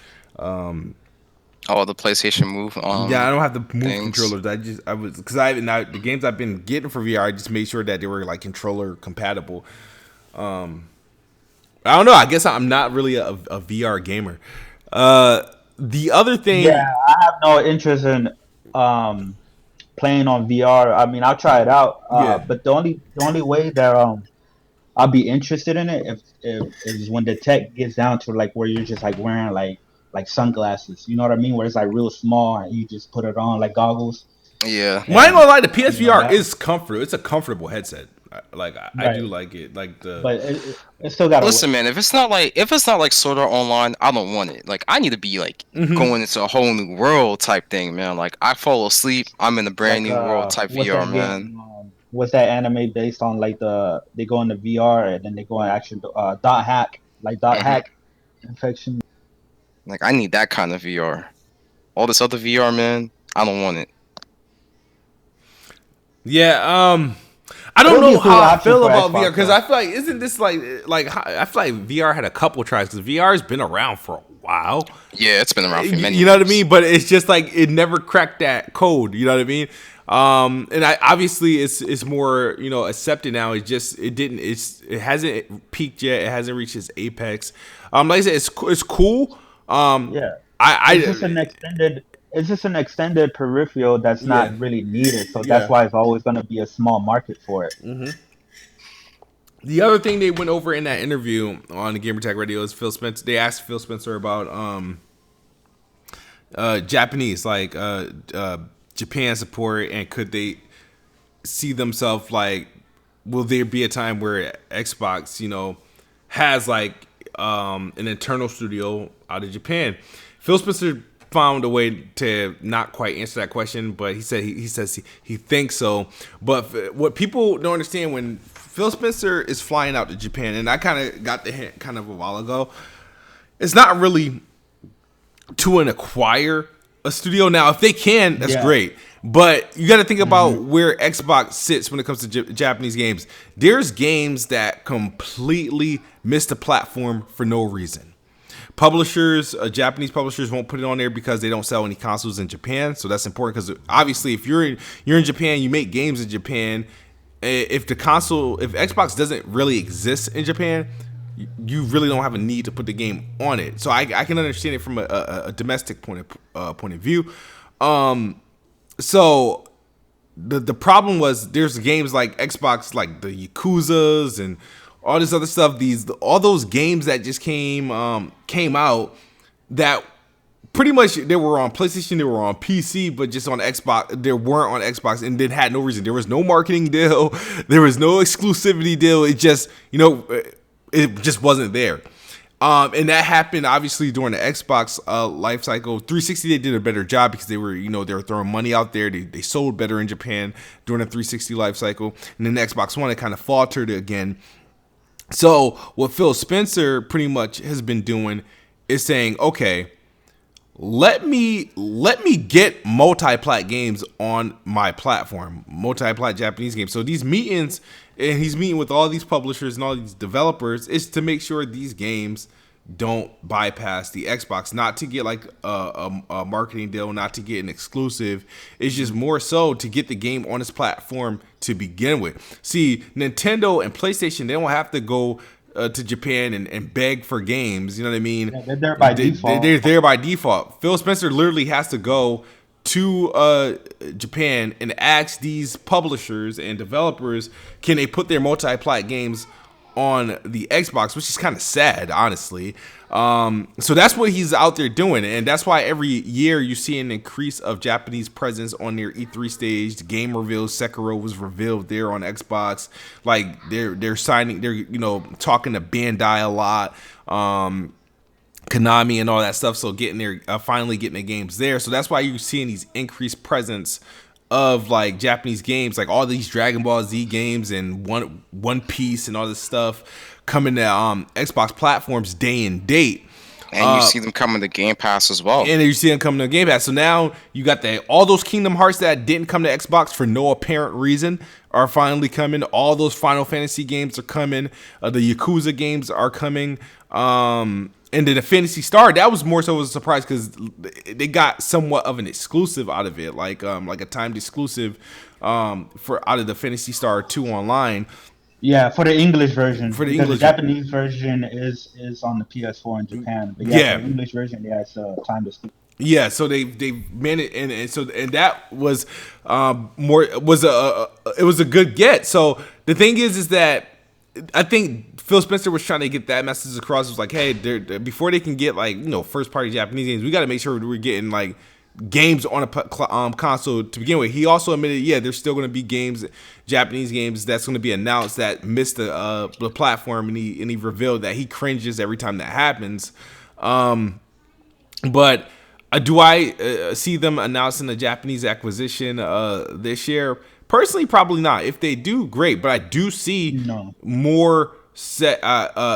Oh, the PlayStation Move. Yeah, I don't have the move things. controllers. I was because the games I've been getting for VR, I just made sure that they were like controller compatible. I don't know. I guess I'm not really a VR gamer. The other thing, Yeah, I have no interest in playing on VR. I mean, I'll try it out. Yeah. But the only way that I'll be interested in it if is when the tech gets down to like where you're just like wearing like sunglasses. You know what I mean? Where it's like real small and you just put it on like goggles. Yeah. well, I ain't And gonna lie, the you know PSVR that, is comfortable. It's a comfortable headset. I right? do like it. Like the But it still gotta work. Listen, man, if it's not like Sword Art Online, I don't want it. Like, I need to be like Mhm. going into a whole new world type thing, man. Like, I fall asleep, I'm in a brand Like new world type what's VR, that man. game? What's that anime based on? Like they go into VR and then they go in action. Dot hack, like dot hmm hack infection. Like, I need that kind of VR. All this other VR, man, I don't want it. Yeah. I don't It'll be know a cool how I option feel for about VR Xbox because though. I feel like isn't this like I feel like VR had a couple tries because VR has been around for a while. Yeah, it's been around for many You know what I years. mean? But it's just like it never cracked that code. You know what I mean? And obviously it's more accepted now. It hasn't peaked yet. It hasn't reached its apex. Like I said, it's cool. Yeah, it's just I an extended. It's just an extended peripheral that's yeah not really needed. So that's yeah. why it's always going to be a small market for it. The other thing they went over in that interview on the Gamer Tag Radio is Phil Spencer. They asked Phil Spencer about Japanese, like Japan support, and could they see themselves like, will there be a time where Xbox, has like an internal studio out of Japan? Phil Spencer found a way to not quite answer that question, but he said he says he thinks so. But what people don't understand, when Phil Spencer is flying out to Japan, and I kind of got the hint kind of a while ago, it's not really to acquire a studio. Now, if they can, that's Yeah. great. But you got to think Hmm. about where Xbox sits when it comes to Japanese games. There's games that completely miss the platform for no reason. Publishers, Japanese publishers won't put it on there because they don't sell any consoles in Japan. So that's important because obviously, if you're in Japan, you make games in Japan. If Xbox doesn't really exist in Japan, you really don't have a need to put the game on it. So I can understand it from a domestic point of view. So the problem was there's games like Xbox, like the Yakuzas and all this other stuff. All those games that just came out that pretty much they were on PlayStation, they were on PC, but just on Xbox. They weren't on Xbox, and it had no reason. There was no marketing deal. There was no exclusivity deal. It just it just wasn't there. And that happened obviously during the Xbox life cycle. 360 they did a better job because they were throwing money out there. They sold better in Japan during the 360 life cycle, and then the Xbox One it kind of faltered again. So what Phil Spencer pretty much has been doing is saying, okay, let me get multi-plat games on my platform, multi-plat Japanese games. So these meetings, and he's meeting with all these publishers and all these developers, is to make sure these games don't bypass the Xbox, not to get like a marketing deal, not to get an exclusive. It's just more so to get the game on this platform to begin with. See, Nintendo and PlayStation, they don't have to go to Japan and beg for games. You know what I mean? Yeah, they're there by default. They're there by default. Phil Spencer literally has to go to Japan and ask these publishers and developers, can they put their multi-plat games on the Xbox, which is kind of sad, honestly. So that's what he's out there doing, and that's why every year you see an increase of Japanese presence on their E3 stage. The game reveals, Sekiro was revealed there on Xbox. Like they're signing, they're talking to Bandai a lot, Konami and all that stuff. So getting their finally getting the games there. So that's why you're seeing these increased presence of like Japanese games, like all these Dragon Ball Z games and One Piece and all this stuff coming to Xbox platforms day and date. And you see them coming to Game Pass as well. And you see them coming to Game Pass. So now you got all those Kingdom Hearts that didn't come to Xbox for no apparent reason are finally coming. All those Final Fantasy games are coming. The Yakuza games are coming. And then the Phantasy Star, that was more so a surprise because they got somewhat of an exclusive out of it, like a timed exclusive for out of the Phantasy Star 2 online. Yeah, for the English version. For the because English the Japanese version is on the PS4 in Japan. But yeah, for the English version, yeah, it's timed exclusive. Yeah, so they managed, and that was it was a good get. So the thing is that I think Phil Spencer was trying to get that message across. It was like, hey, before they can get first party Japanese games, we got to make sure we're getting games on a console to begin with. He also admitted, there's still going to be Japanese games that's going to be announced that missed the platform, and he revealed that he cringes every time that happens. But do I see them announcing a Japanese acquisition this year? Personally, probably not. If they do, great. But I do see more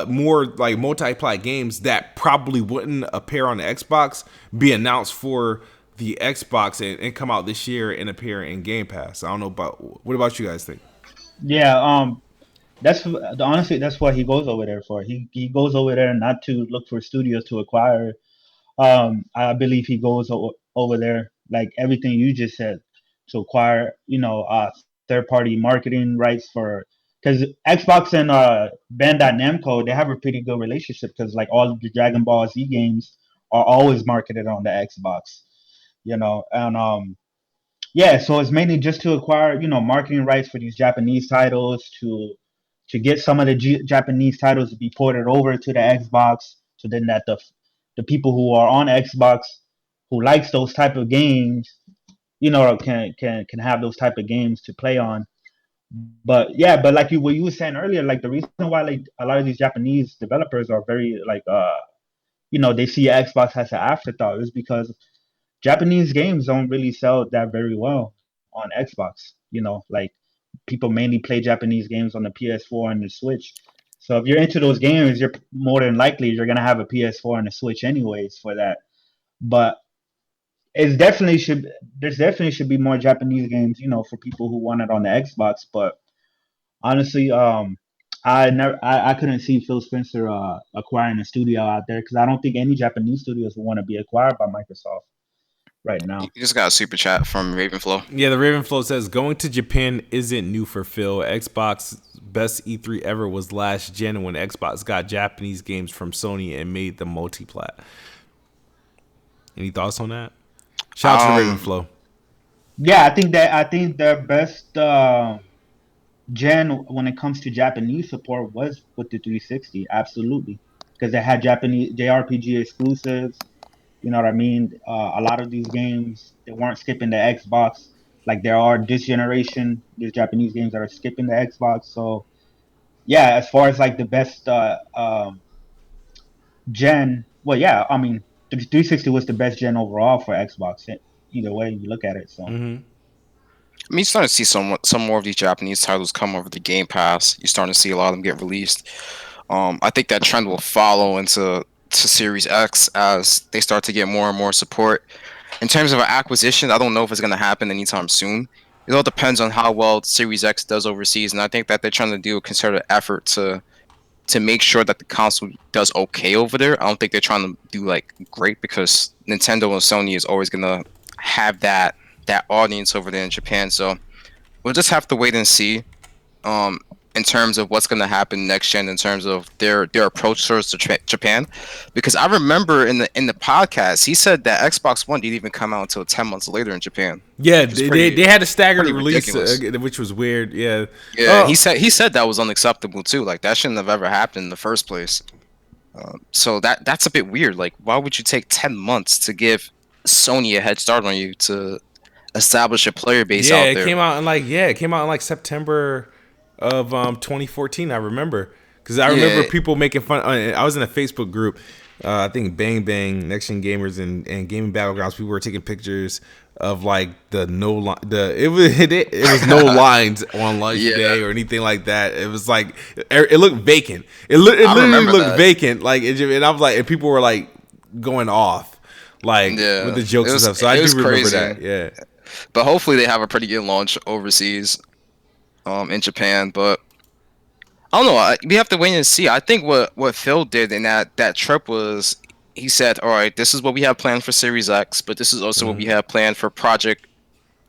multi-plat games that probably wouldn't appear on the Xbox be announced for the Xbox and come out this year and appear in Game Pass. I don't know what about you guys think? Yeah, honestly that's what he goes over there for. He goes over there not to look for studios to acquire. I believe he goes over there like everything you just said to acquire, third party marketing rights for because Xbox and Bandai Namco, they have a pretty good relationship because like all the Dragon Ball Z games are always marketed on the Xbox, and yeah, so it's mainly just to acquire, marketing rights for these Japanese titles to get some of the Japanese titles to be ported over to the Xbox, so then that the people who are on Xbox who likes those type of games, can have those type of games to play on. But yeah, but like what you were saying earlier, like the reason why like a lot of these Japanese developers are very they see Xbox as an afterthought is because Japanese games don't really sell that very well on Xbox. Like people mainly play Japanese games on the PS4 and the Switch. So if you're into those games, you're more than likely you're gonna have a PS4 and a Switch anyways for that. But there's definitely should be more Japanese games, for people who want it on the Xbox. But honestly, I couldn't see Phil Spencer acquiring a studio out there because I don't think any Japanese studios will want to be acquired by Microsoft right now. You just got a super chat from Ravenflow. Yeah, the Ravenflow says going to Japan isn't new for Phil. Xbox best E3 ever was last gen when Xbox got Japanese games from Sony and made them multi-plat. Any thoughts on that? Shout out to Ravenflow. Yeah, I think their best gen when it comes to Japanese support was with the 360. Absolutely, because they had Japanese JRPG exclusives. You know what I mean? A lot of these games, they weren't skipping the Xbox like there are this generation. There's Japanese games that are skipping the Xbox. So yeah, as far as like the best gen, well, yeah, I mean, the 360 was the best gen overall for Xbox. Either way you look at it. So. I mean, you're starting to see some more of these Japanese titles come over the Game Pass. You're starting to see a lot of them get released. I think that trend will follow into Series X as they start to get more and more support. In terms of an acquisition, I don't know if it's going to happen anytime soon. It all depends on how well Series X does overseas, and I think that they're trying to do a concerted effort to make sure that the console does okay over there. I don't think they're trying to do like great because Nintendo and Sony is always going to have that audience over there in Japan. So we'll just have to wait and see. In terms of what's going to happen next gen, in terms of their approach towards Japan, because I remember in the podcast he said that Xbox One didn't even come out until 10 months later in Japan. Yeah, they had a staggered release, which was weird. Yeah, he said that was unacceptable too. Like that shouldn't have ever happened in the first place. So that's a bit weird. Like, why would you take 10 months to give Sony a head start on you to establish a player base out there? It came out in September of 2014. I remember because I remember people making fun. I was in a Facebook group. I think Bang Bang, Next Gen Gamers, and Gaming Battlegrounds. People were taking pictures of like it was no lines on launch day or anything like that. It was like it looked vacant. It literally looked vacant. Like and I was like, and people were like going off, like with Yeah, the jokes and stuff. So I it do was remember crazy. that. Yeah. But hopefully they have a pretty good launch overseas, in Japan. But I don't know. We have to wait and see. I think what Phil did in that trip was he said, "All right, this is what we have planned for Series X, but this is also what we have planned for Project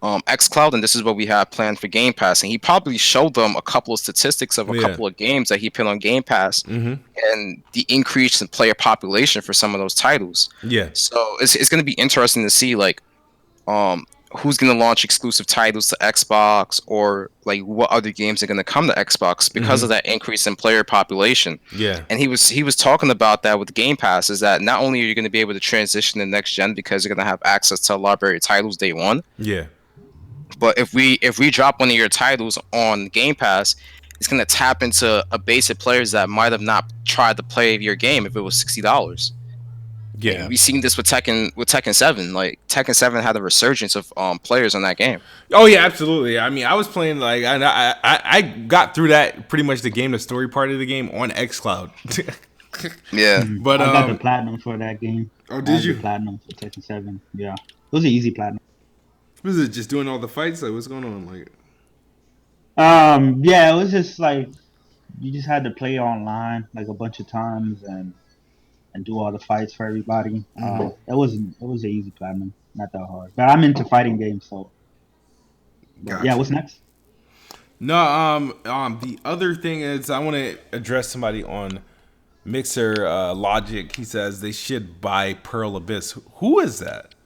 Xcloud, and this is what we have planned for Game Pass." And he probably showed them a couple of statistics of a Yeah. couple of games that he put on Game Pass, and the increase in player population for some of those titles. Yeah. So it's going to be interesting to see like um who's going to launch exclusive titles to Xbox, or like what other games are going to come to Xbox because of that increase in player population. Yeah. And he was talking about that with Game Pass, is that not only are you going to be able to transition to next gen because you're going to have access to a library of titles day one, Yeah. but if we drop one of your titles on Game Pass, it's going to tap into a base of players that might have not tried to play your game if it was $60. Yeah. We've seen this with Tekken 7. Like Tekken 7 had a resurgence of players on that game. Oh yeah, absolutely. I mean, I was playing like I got through that pretty much the game, the story part of the game on XCloud. Yeah. But I got the platinum for that game. Oh, I did had the you? platinum for Tekken 7. Yeah, it was an easy platinum. Was it just doing all the fights? Like, what's going on? Like, Yeah, it was just like you just had to play online like a bunch of times and do all the fights for everybody. It was an easy platinum, not that hard. But I'm into fighting games, so gotcha. yeah. What's next? No, the other thing is I want to address somebody on Mixer Logic. He says they should buy Pearl Abyss. Who is that?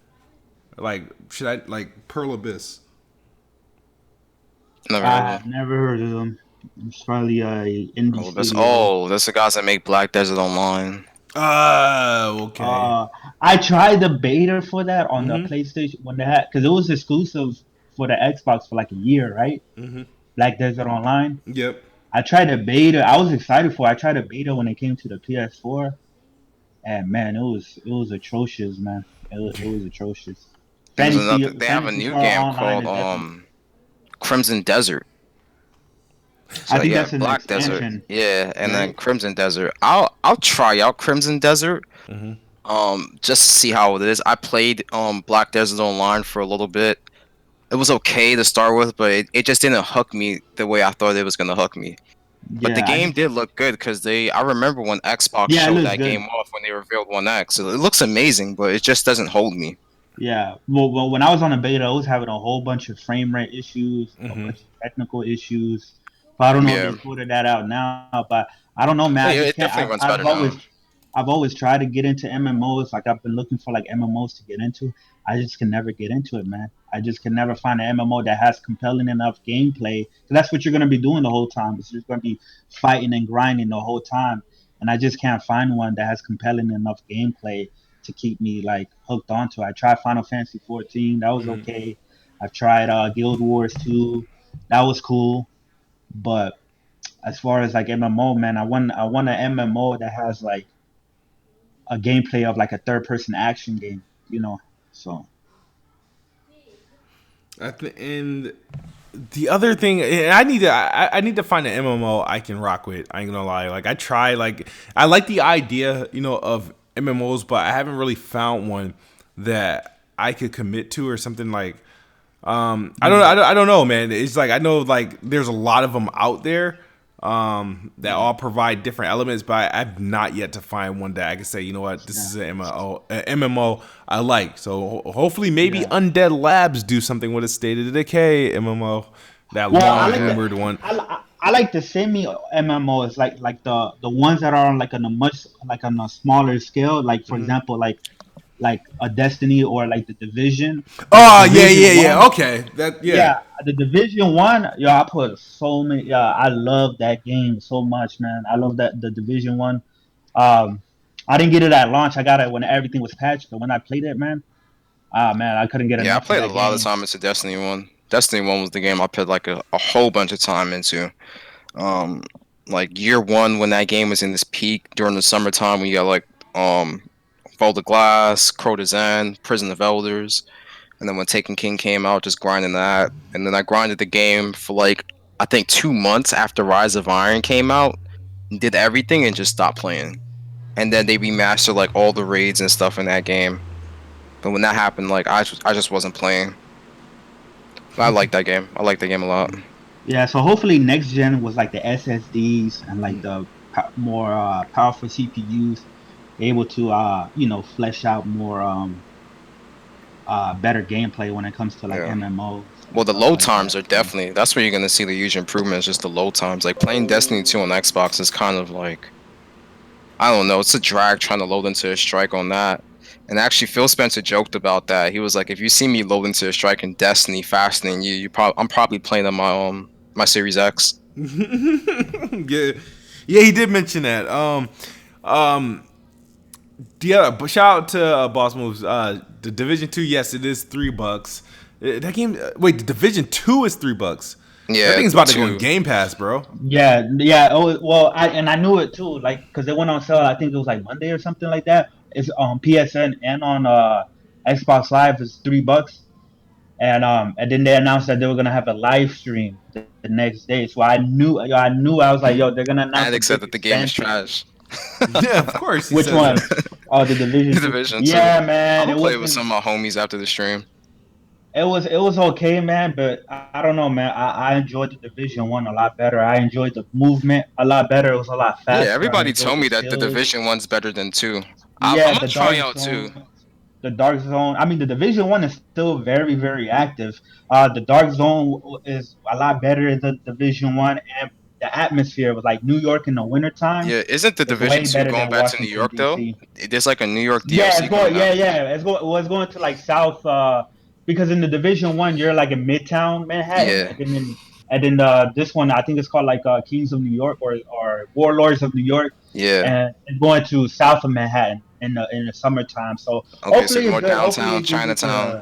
Like, should I like Pearl Abyss? Never heard of I've them. never heard of them. It's probably a indie That's the guys that make Black Desert Online. Okay. I tried the beta for that on the Mhm. PlayStation when they had, because it was exclusive for the Xbox for like a year, right? Mhm. Black Desert Online. Yep. I tried the beta. I was excited for it. I tried the beta when it came to the PS4, and man, it was atrocious, man. It was atrocious. There's Fantasy another. They have a Fantasy new Star game Online called is definitely. Crimson Desert. I So think yeah, that's an Black Desert. expansion, Yeah, and then right? Crimson Desert. I'll try out Crimson Desert. Mhm. Just to see how it is. I played Black Desert Online for a little bit. It was okay to start with, but it just didn't hook me the way I thought it was gonna hook me. But the Yeah, I game just did look good because I remember when Xbox yeah, it showed looks that game good. off when they revealed One X. So it looks amazing, but it just doesn't hold me. Yeah. Well, when I was on the beta, I was having a whole bunch of frame rate issues, a Mhm. bunch of technical issues. So I don't know if they Yeah. sorted that out now, but I don't know, man. Oh I yeah, just it can't. definitely runs better now. I've always tried to get into MMOs. Like I've been looking for like MMOs to get into. I just can never get into it, man. I just can never find an MMO that has compelling enough gameplay. 'Cause that's what you're gonna be doing the whole time. It's just gonna be fighting and grinding the whole time, and I just can't find one that has compelling enough gameplay to keep me like hooked onto it. I tried Final Fantasy 14. That was Mhm. okay. I've tried Guild Wars 2. That was cool, but as far as like MMO, man, I want an MMO that has like a gameplay of like a third person action game, you know. So At the end, the other thing, and I need to find an MMO I can rock with. I ain't gonna lie. Like I like the idea, of MMOs, but I haven't really found one that I could commit to or something like. I don't know, man. It's like I know like there's a lot of them out there that all provide different elements, but I've not yet to find one that I can say, you know what, this yeah, is MMO I like. So hopefully maybe yeah. Undead Labs do something with a State of Decay MMO, that Well, I long like the rumored one. I like the semi MMOs, like the ones that are on like on a much like on a smaller scale. Like for example, like a Destiny or like the Division, like the Oh Division yeah. One. Okay, that yeah. Yeah, the Division One. Yo, I put so many. Yeah, I love that game so much, man. I love that the Division One. Um, I didn't get it at launch. I got it when everything was patched. But when I played it, man, ah man, I couldn't get Yeah, I enough of played a that lot of game. time into Destiny 1. Destiny 1 was the game I put like a whole bunch of time into. Um, like year one when that game was in this peak during the summertime when you got like um Vault of Glass, Crota's End, Prison of Elders, and then when Taken King came out, just grinding that. And then I grinded the game for like I think 2 months after Rise of Iron came out, did everything and just stopped playing. and then they remastered like all the raids and stuff in that game. But when that happened, like I just wasn't playing. But I like that game. I like that game a lot. Yeah, so hopefully next gen was like the SSDs and like the more powerful CPUs able to flesh out more better gameplay when it comes to like Yeah. MMOs and Well, the stuff load like times that. are So definitely that's where you're gonna see the huge improvements. Just the load times. Like playing Destiny 2 on Xbox is kind of like I don't know. It's a drag trying to load into a strike on that. And actually, Phil Spencer joked about that. He was like, "If you see me load into a strike in Destiny faster than I'm probably playing on my Series X." Yeah, yeah, he did mention that. Um, yeah, but shout out to Boss Moves. The Division 2, yes, it is $3. That game. Wait, the Division 2 is $3. That Yeah, thing's the about to go in two. Game Pass, bro. yeah, yeah. Oh well, I knew it too, like because they went on sale. I think it was like Monday or something like that. It's on PSN and on Xbox Live. It's $3. And then they announced that they were gonna have a live stream the next day. So I was like, yo, they're gonna announce a Addict said big that the game is expansion. trash. Yeah, of course he Which says one? that. Oh, the The Division 2. Division 2. Yeah, I'm man, gonna it play it with wasn't. some of my homies after the stream. It was okay, man, but I don't know, man. I enjoyed the Division 1 a lot better. I enjoyed the movement a lot better. It was a lot Yeah, faster. I everybody enjoyed told the me that the skills. Division 1's better than 2. I'm Yeah, gonna the try Dark out 2. Zone. The Dark Zone. I mean, the Division 1 is still very, very active. The Dark Zone is a lot better than Division 1, and the atmosphere was like New York in the wintertime Yeah, isn't the is Division way 2 better going than back to New Washington York though? D.C. There's like a New York Yeah, DLC it's coming going. out. Yeah, yeah. It's going to like South. Because in the Division 1, you're like in Midtown Manhattan, Yeah, and then this one, I think it's called like Kings of New York or Warlords of New York, yeah. and it's going to South of Manhattan in the summertime. So Okay, so hopefully you're it's more good. Hopefully downtown it gives you Chinatown.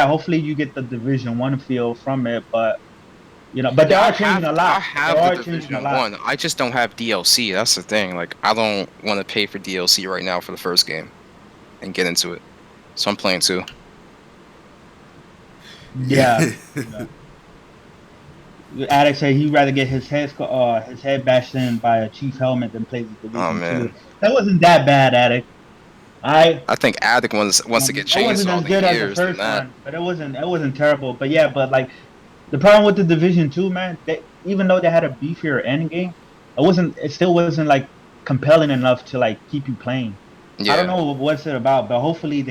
hopefully you get the Division 1 feel from it. But but they Yeah, are changing a I lot. They have the are changing a Division lot. 1. I just don't have DLC. That's the thing. Like I don't want to pay for DLC right now for the first game and get into it. So I'm playing 2. Yeah. Yeah. Addict said he'd rather get his head bashed in by a chief helmet than play the Oh Division 2. man. That wasn't that bad, Addict. I I think Addict wants to get It wasn't as chainsawed in good as the gears than first that. one, but it wasn't terrible. But yeah, but like the problem with the Division 2, man, even though they had a beefier end game, it still wasn't like compelling enough to like keep you playing. I don't Yeah. know what's it about, but hopefully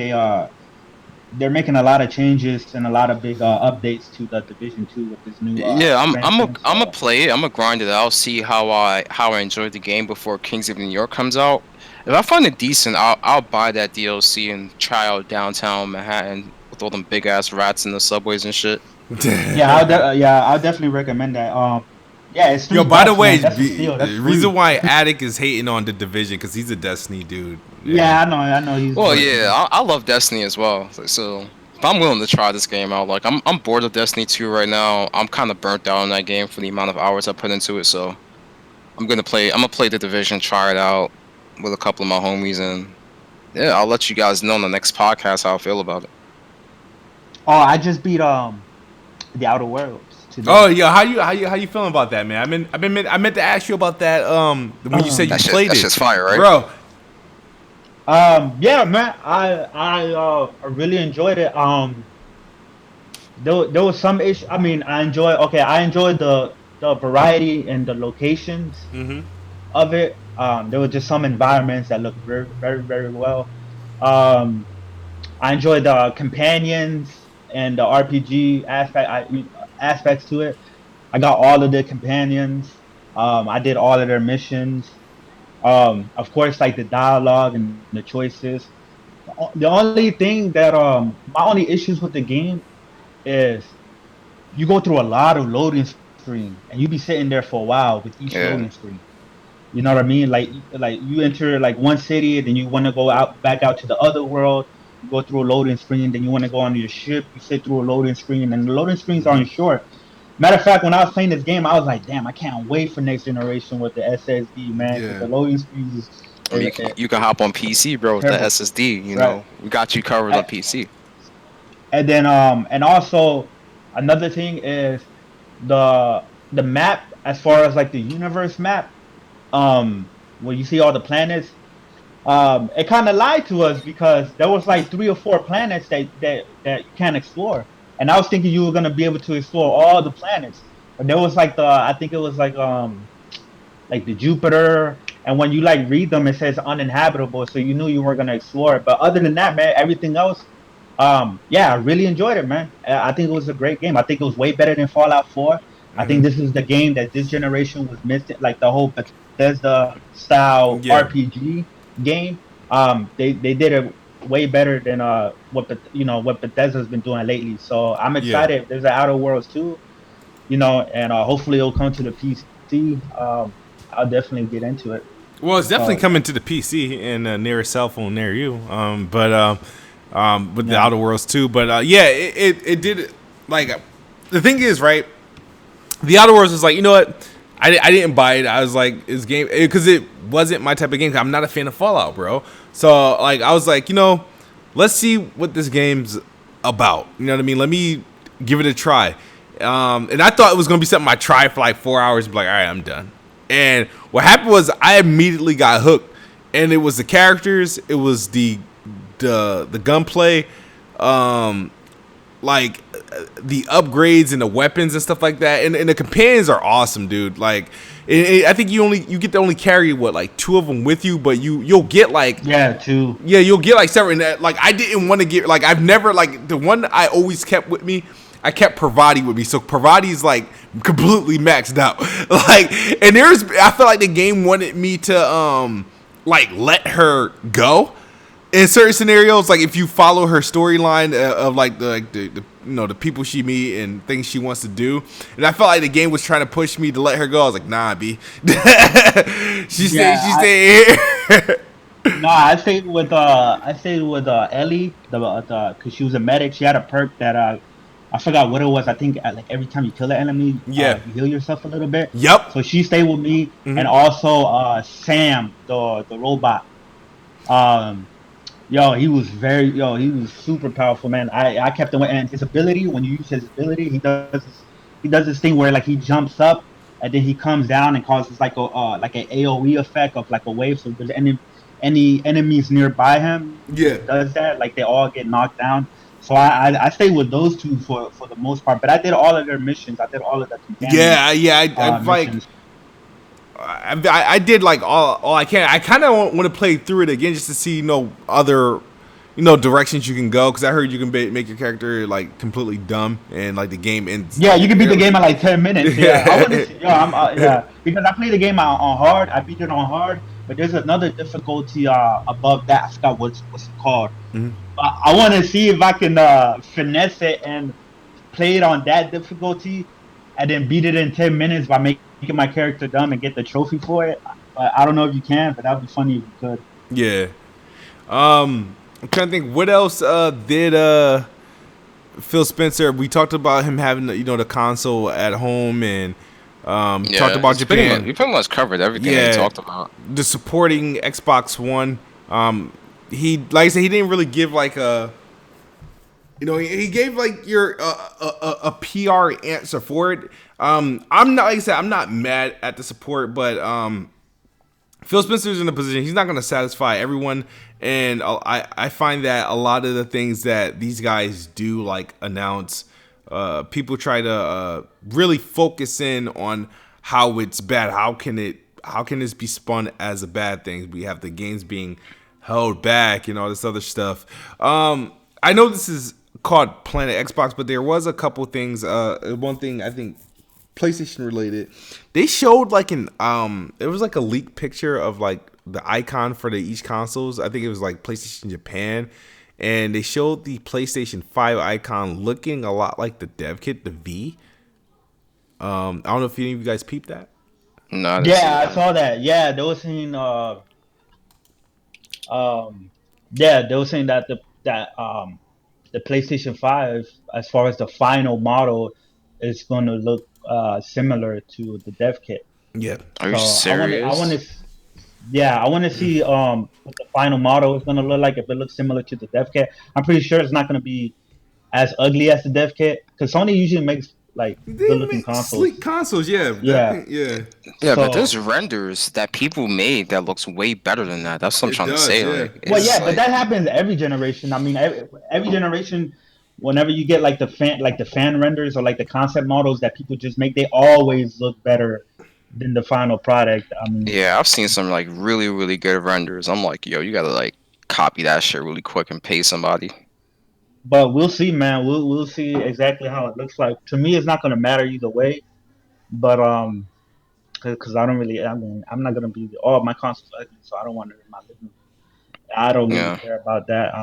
they're making a lot of changes and a lot of big updates to the Division 2 with this new Yeah, expansion. I'm gonna So play it. I'm gonna grind it out, see how I enjoy the game before Kings of New York comes out. If I find it decent, I'll buy that DLC and try out downtown Manhattan with all them big ass rats in the subways and shit. yeah, I'll definitely recommend that. Yeah, it's Yo, three by the bucks, way, man. That's a steal. That's the reason free. why Attic is hating on the Division because he's a Destiny dude. Yeah. Yeah, I know he's Well, good. yeah, I love Destiny as well. So if I'm willing to try this game out, like I'm bored of Destiny 2 right now. I'm kind of burnt out on that game for the amount of hours I put into it. So I'm gonna play the Division, try it out with a couple of my homies, and yeah, I'll let you guys know on the next podcast how I feel about it. Oh, I just beat the Outer Worlds Oh, today. yo, how you feeling about that, man? I meant to ask you about that. When you said you played That's it, just fire, right? bro. Yeah, man, I really enjoyed it. There was some issue. I mean, I enjoyed the variety and the locations of it. There were just some environments that looked very, very, very well. Um, I enjoyed the companions and the RPG aspects to it. I got all of the companions. I did all of their missions. Of course, like the dialogue and the choices. The only thing that my only issues with the game is you go through a lot of loading screen and you be sitting there for a while with each Yeah. loading screen. You know what I mean? Like you enter like one city, then you want to go out back out to the other world. You go through a loading screen, then you want to go on your ship. You sit through a loading screen, and the loading screens aren't short. Matter of fact, when I was playing this game, I was like, "Damn, I can't wait for next generation with the SSD, man, because the Yeah. loading screens I mean, you can hop on PC, bro, with the terrible, SSD. right?" We got you covered on I, PC. and then and also another thing is the map as far as like the universe map, where you see all the planets. it kind of lied to us because there was like 3 or 4 planets that you can't explore, and I was thinking you were gonna be able to explore all the planets, but there was like the I think it was like the Jupiter, and when you like read them, it says uninhabitable, so you knew you weren't gonna explore it. But other than that, man, everything else, yeah, I really enjoyed it, man. I think it was a great game. I think it was way better than Fallout 4. I think this is the game that this generation was missing, like the whole Bethesda style Yeah, RPG game. They did it way better than what Bethesda's been doing lately. So I'm yeah. excited. There's an Outer Worlds too, and hopefully it'll come to the PC. I'll definitely get into it. Well, it's definitely Uh, coming to the PC and near a cell phone near you. With the yeah, Outer Worlds too. But yeah, it did like the thing is right. The Outer Worlds was like, you know what? I didn't buy it. I was like, this game because it wasn't my type of game. I'm not a fan of Fallout, bro. So like, I was like, let's see what this game's about. You know what I mean? Let me give it a try. And I thought it was gonna be something I tried for like 4 hours and be like, all right, I'm done. And what happened was I immediately got hooked, and it was the characters, it was the gunplay, um, like the upgrades and the weapons and stuff like that, and the companions are awesome, dude. Like, I think you get to only carry what like 2 of them with you, but you'll get like yeah, too. yeah, you'll get like several. Like I didn't want to get like I've never like the one I always kept with me. I kept Pravati with me, so Pravati's like completely maxed out. Like, and I feel like the game wanted me to like let her go in certain scenarios. Like if you follow her storyline of like the people she meet and things she wants to do, and I felt like the game was trying to push me to let her go. I was like, nah, B. She Yeah, stayed here. no, I stayed with Ellie, the because she was a medic. She had a perk that I forgot what it was. I think like every time you kill an enemy, Yeah. you heal yourself a little bit. Yep. So she stayed with me, and Hmm. also Sam, the robot. Um, he was super powerful, man. I kept him, and his ability, when you use his ability, he does this thing where like he jumps up and then he comes down and causes like an AOE effect of like a wave. So if there's any enemies nearby him, when Yeah. he does that, like they all get knocked down. So I stayed with those two for the most part, but I did all of their missions. I did all of the companion Yeah, yeah. I like. missions. I did like all I can. I kind of want to play through it again just to see other directions you can go, because I heard you can make your character like completely dumb and like the game ends Yeah, like you can beat the early. game in like 10 minutes. Yeah, I want to Yeah. see. Yo, yeah, because I played the game on hard. I beat it on hard, but there's another difficulty above that. I forgot what's it called. Mhm. I want to see if I can finesse it and play it on that difficulty, and then beat it in 10 minutes by making my character dumb and get the trophy for it. But I don't know if you can, but that'd be funny if you could. Yeah. I'm trying to think what else did Phil Spencer. We talked about him having the console at home, and talked Yeah, about we Japan. pretty much covered everything that he Yeah, talked about. the supporting Xbox One. He like I said, he didn't really give like he gave like your a PR answer for it. I'm not like I said, I'm not mad at the support, but Phil Spencer's in a position he's not going to satisfy everyone, and I find that a lot of the things that these guys do, like announce, people try to really focus in on how it's bad. How can this be spun as a bad thing? We have the games being held back and all this other stuff. I know this is called Planet Xbox, but there was a couple things. One thing I think PlayStation related, they showed like it was like a leaked picture of like the icon for each consoles. I think it was like PlayStation Japan, and they showed the PlayStation 5 icon looking a lot like the dev kit, the V. I don't know if any of you guys peeped that. No, I didn't see Yeah, I that. saw that. Yeah, they were saying um yeah, they were saying that the PlayStation 5, as far as the final model, is going to look similar to the dev kit. Yeah, Are you So serious? yeah, I want to see what the final model is going to look like, if it looks similar to the dev kit. I'm pretty sure it's not going to be as ugly as the dev kit, because Sony usually makes like They good looking make consoles. sleek consoles, yeah. Yeah. Yeah. Yeah, but So there's renders that people made that looks way better than that. That's what I'm It trying to does, say. yeah. Like, well, it's yeah, but like, that happens every generation. I mean, every generation, whenever you get like the fan renders or like the concept models that people just make, they always look better than the final product. I mean, yeah, I've seen some like really, really good renders. I'm like, yo, you gotta like copy that shit really quick and pay somebody. but we'll see, man. We'll see exactly how it looks like. To me, it's not gonna matter either way. But because I don't really, I mean, I'm not gonna be all my consoles ugly, so I don't want it in my living room. I don't really Yeah. care about that.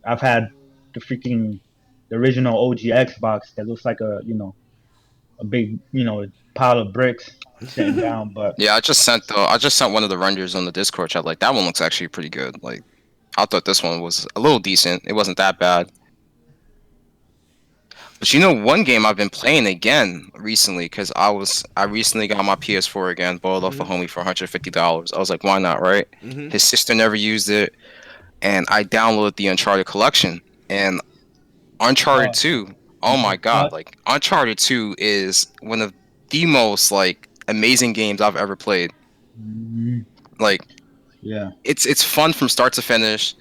I've had the freaking the original OG Xbox that looks like a big pile of bricks sitting down. But Yeah, I just sent one of the renders on the Discord chat. Like that one looks actually pretty good. Like I thought this one was a little decent. It wasn't that bad. But you know, one game I've been playing again recently because I recently got my PS4 again, bought off a homie for $150. I was like, why not, right? His sister never used it, and I downloaded the Uncharted collection and Uncharted oh, 2. and Oh the my god, Xbox, like Uncharted 2 is one of the most like amazing games I've ever played. mm, Like yeah, it's fun from start to finish.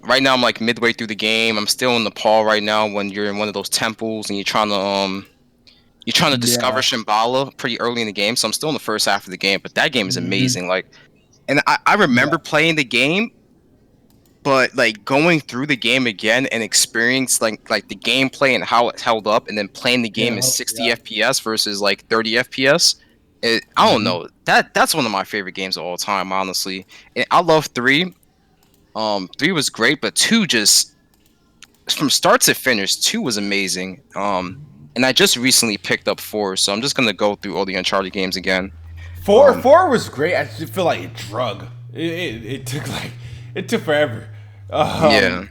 Right now I'm like midway through the game. I'm still in Nepal right now when you're in one of those temples and you're trying to discover yeah, Shambhala pretty early in the game. So I'm still in the first half of the game, but that game is hmm amazing. Like, and I yeah, remember playing the game, but like going through the game again and experience like the gameplay and how it held up, and then playing the game in 60 yeah, FPS versus like 30 FPS. I don't hmm know. That's one of my favorite games of all time, honestly. And I love three. Three was great, but two just from start to finish, two was amazing. And I just recently picked up four, so I'm just gonna go through all the Uncharted games again. Um, Four was great. I just feel like it drug. It took like it took forever. yeah,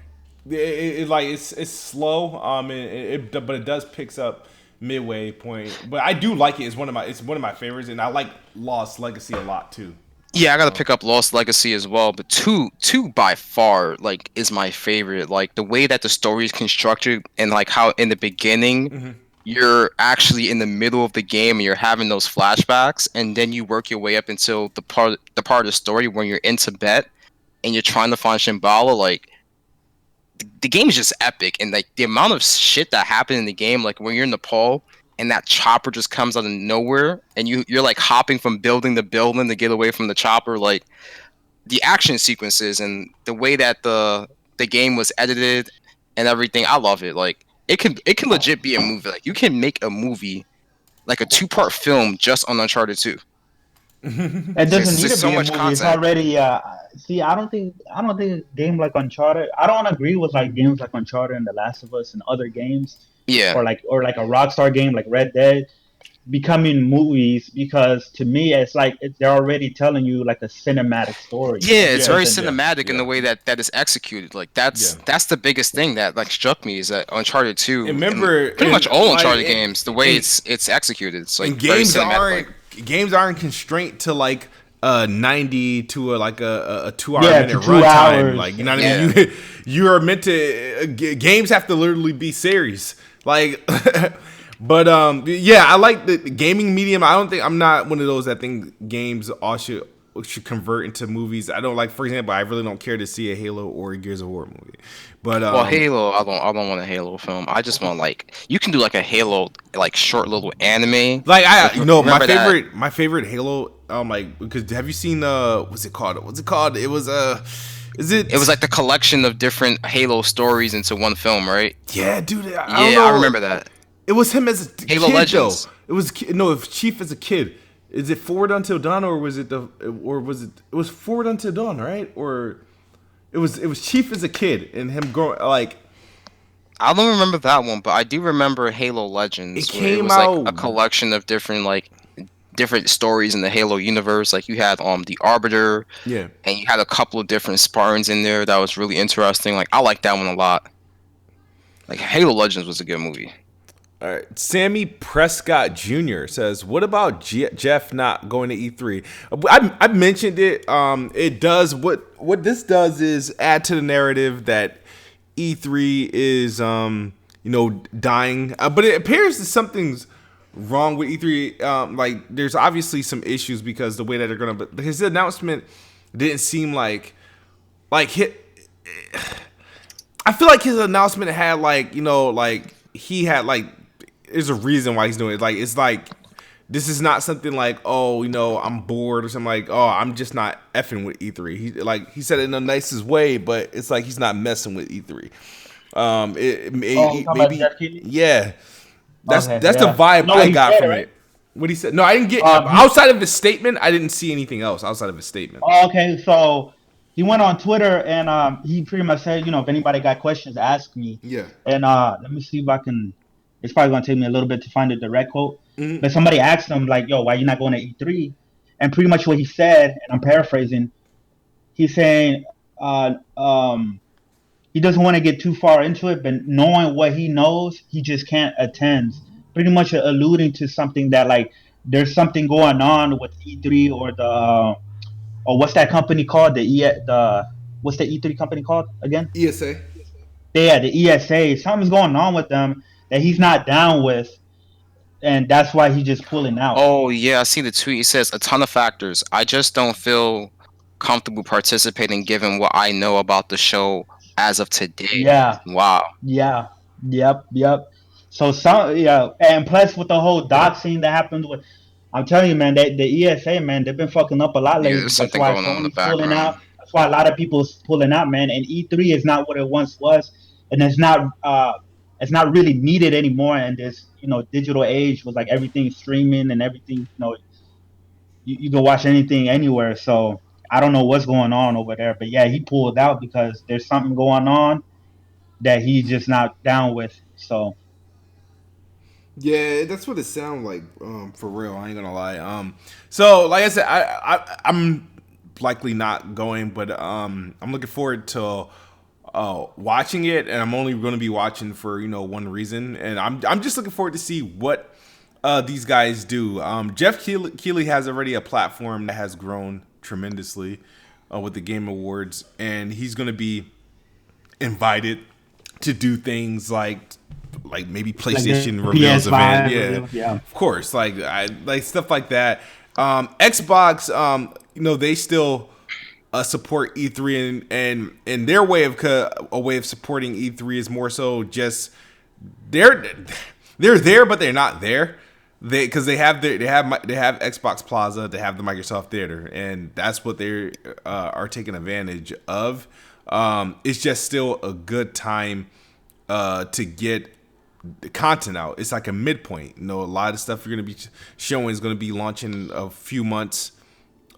Like it's slow. But it does picks up midway point. But I do like it. It's one of my favorites, and I like Lost Legacy a lot too. yeah, I gotta So pick up Lost Legacy as well. But two by far like is my favorite. Like the way that the story is constructed, and like how in the beginning you're actually in the middle of the game and you're having those flashbacks, and then you work your way up until the part of the story when you're in Tibet and you're trying to find Shambhala. Like the game is just epic, and like the amount of shit that happened in the game, like when you're in Nepal and that chopper just comes out of nowhere and you're like hopping from building to building to get away from the chopper. Like the action sequences and the way that the game was edited and everything, I love it. Like it can legit be a movie. Like you can make a movie like a two-part film just on Uncharted 2. it doesn't need There's to so be a much movie. It's content. already. See, I don't think a game like Uncharted. I don't agree with like games like Uncharted and The Last of Us and other games, Yeah. or like a Rockstar game like Red Dead becoming movies, because to me it's like they're already telling you like a cinematic story. Yeah, it's yeah, very Doesn't yeah, cinematic in the yeah, way that is executed. Like yeah. that's the biggest thing that like struck me is that Uncharted And 2 and remember, pretty much and all like, Uncharted games, the way and, it's executed, it's like and very cinematic like. games aren't constrained to like 90 to a 2 hour yeah, to minute 2 hours. runtime. Like you know what I Yeah. mean. You are meant to games have to literally be series. Like, but yeah, I like the gaming medium. I'm not one of those that think games all should convert into movies. I don't like, for example, I really don't care to see a Halo or a Gears of War movie. But Well, Halo, I don't want a Halo film. I just want like you can do like a Halo like short little anime. like Like my remember that? favorite Halo, like, because have you seen what's it called? It was is it It was like the collection of different Halo stories into one film, right? yeah, dude, I don't Yeah, I know. remember that. It was him as a Halo kid though. Legends. It was no, it was Chief as a kid. Is it Forward Until Dawn, or was it it was Forward Until Dawn, right? Or it was Chief as a kid and him growing like I don't remember that one, but I do remember Halo it Legends, where it came was like out. a collection of different stories in the Halo universe. Like you had the Arbiter, Yeah. and you had a couple of different Spartans in there that was really interesting. Like I like that one a lot. Like Halo Legends was a good movie. All right. Sammy Prescott Jr. says, "What about Jeff not going to E3?" I mentioned it. It does what this does is add to the narrative that E3 is dying. But it appears that something's wrong with E3. Like there's obviously some issues because the way that they're gonna. But his announcement didn't seem like hit. I feel like his announcement had like he had like there's a reason why he's doing it. Like it's like this is not something like I'm bored or something like I'm just not effing with E3. He said it in the nicest way, but it's like he's not messing with E3. You talking about Maybe Jeff Keighley? yeah. That's Okay, the yeah. vibe You know I what he got said, from right? it. What he said? No, I didn't get He outside of his statement. I didn't see anything else outside of his statement. Oh, okay, so he went on Twitter and he pretty much said, if anybody got questions, ask me. Yeah. And let me see if I can. It's probably gonna take me a little bit to find the direct quote. Mhm. But somebody asked him like, "Yo, why you not going to E3?" And pretty much what he said, and I'm paraphrasing, he's saying, he doesn't want to get too far into it, but knowing what he knows, he just can't attend. Pretty much alluding to something that like there's something going on with E3 or or what's that company called? What's the E3 company called again? ESA. Yeah, the ESA. Something's going on with them that he's not down with, and that's why he's just pulling out. Oh yeah, I see the tweet. It says a ton of factors. I just don't feel comfortable participating given what I know about the show as of today. Yeah, Wow. yeah, yep. So and plus with the whole doxing that happened with, I'm telling you, man, the ESA, man, they've been fucking up a lot Yeah, lately. there's That's something why going on in the Sony's pulling background. out. That's why a lot of people's pulling out, man. And E3 is not what it once was, and it's not really needed anymore in this digital age with like everything streaming and everything. You can watch anything anywhere. So I don't know what's going on over there, but yeah, he pulled out because there's something going on that he's just not down with. So Yeah, that's what it sounds like. For real, I ain't gonna lie. So like I said, I'm likely not going, but I'm looking forward to watching it, and I'm only going to be watching for one reason, and I'm just looking forward to see what these guys do. Jeff Keighley has already a platform that has grown tremendously with the Game Awards, and he's going to be invited to do things like maybe PlayStation like reveals event. PS5 Yeah, reveal, yeah. of course. Like stuff like that. Xbox, they still support E3, and their way of supporting E3 is more so just they're there, but they're not there. Because they have Xbox Plaza, they have the Microsoft Theater, and that's what they are taking advantage of. It's just still a good time to get the content out. It's like a midpoint. A lot of stuff you're going to be showing is going to be launching a few months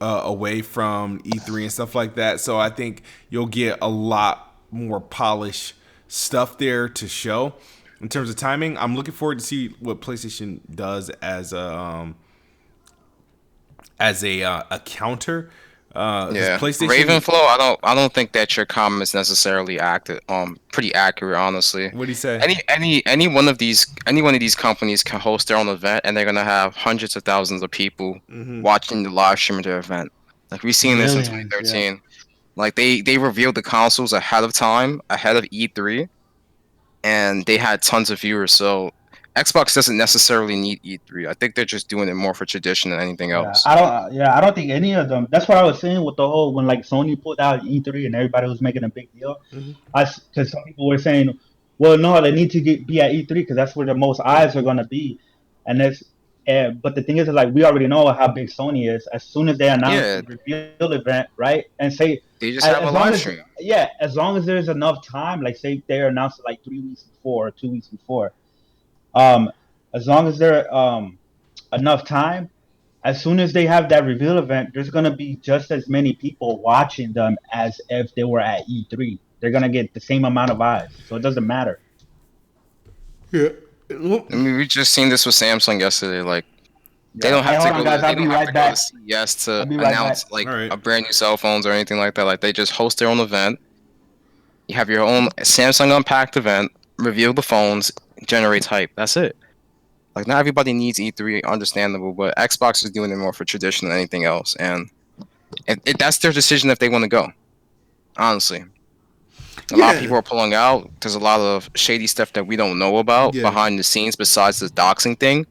away from E3 and stuff like that. So I think you'll get a lot more polished stuff there to show. In terms of timing, I'm looking forward to see what PlayStation does as a counter. Yeah, PlayStation Ravenflow. I don't think that your comment is necessarily pretty accurate, honestly. What do you say? Any one of these companies can host their own event, and they're gonna have hundreds of thousands of people watching the live stream of their event. Like we've seen this in Millions, 2013. Like they revealed the consoles ahead of time, ahead of E3, and they had tons of viewers. So Xbox doesn't necessarily need E3. I think they're just doing it more for tradition than anything else. I don't think any of them. That's what I was saying with the whole when like Sony pulled out E3 and everybody was making a big deal. Because some people were saying, well, no, they need to be at E3 because that's where the most eyes are gonna be, and but the thing is, like we already know how big Sony is. As soon as they announce Yeah, the reveal event, right, and say they just have a live stream. as long as there's enough time, like say they announced it like 3 weeks before or 2 weeks before, as long as there enough time, as soon as they have that reveal event, there's gonna be just as many people watching them as if they were at E3. They're gonna get the same amount of eyes, so it doesn't matter. Yeah. I mean, we just seen this with Samsung yesterday. Like they Yeah. don't have Hey, to hold on, go. guys. They I'll don't be have right to go back. to CES to I'll be right announce back. like All right. a brand new cell phones or anything like that. Like they just host their own event. You have your own Samsung Unpacked event, reveal the phones, generates hype. That's it. Like not everybody needs E3, understandable, but Xbox is doing it more for tradition than anything else, and that's their decision if they want to go. Honestly. A lot of Yeah, people are pulling out. There's a lot of shady stuff that we don't know about yeah. behind the scenes besides the doxing thing.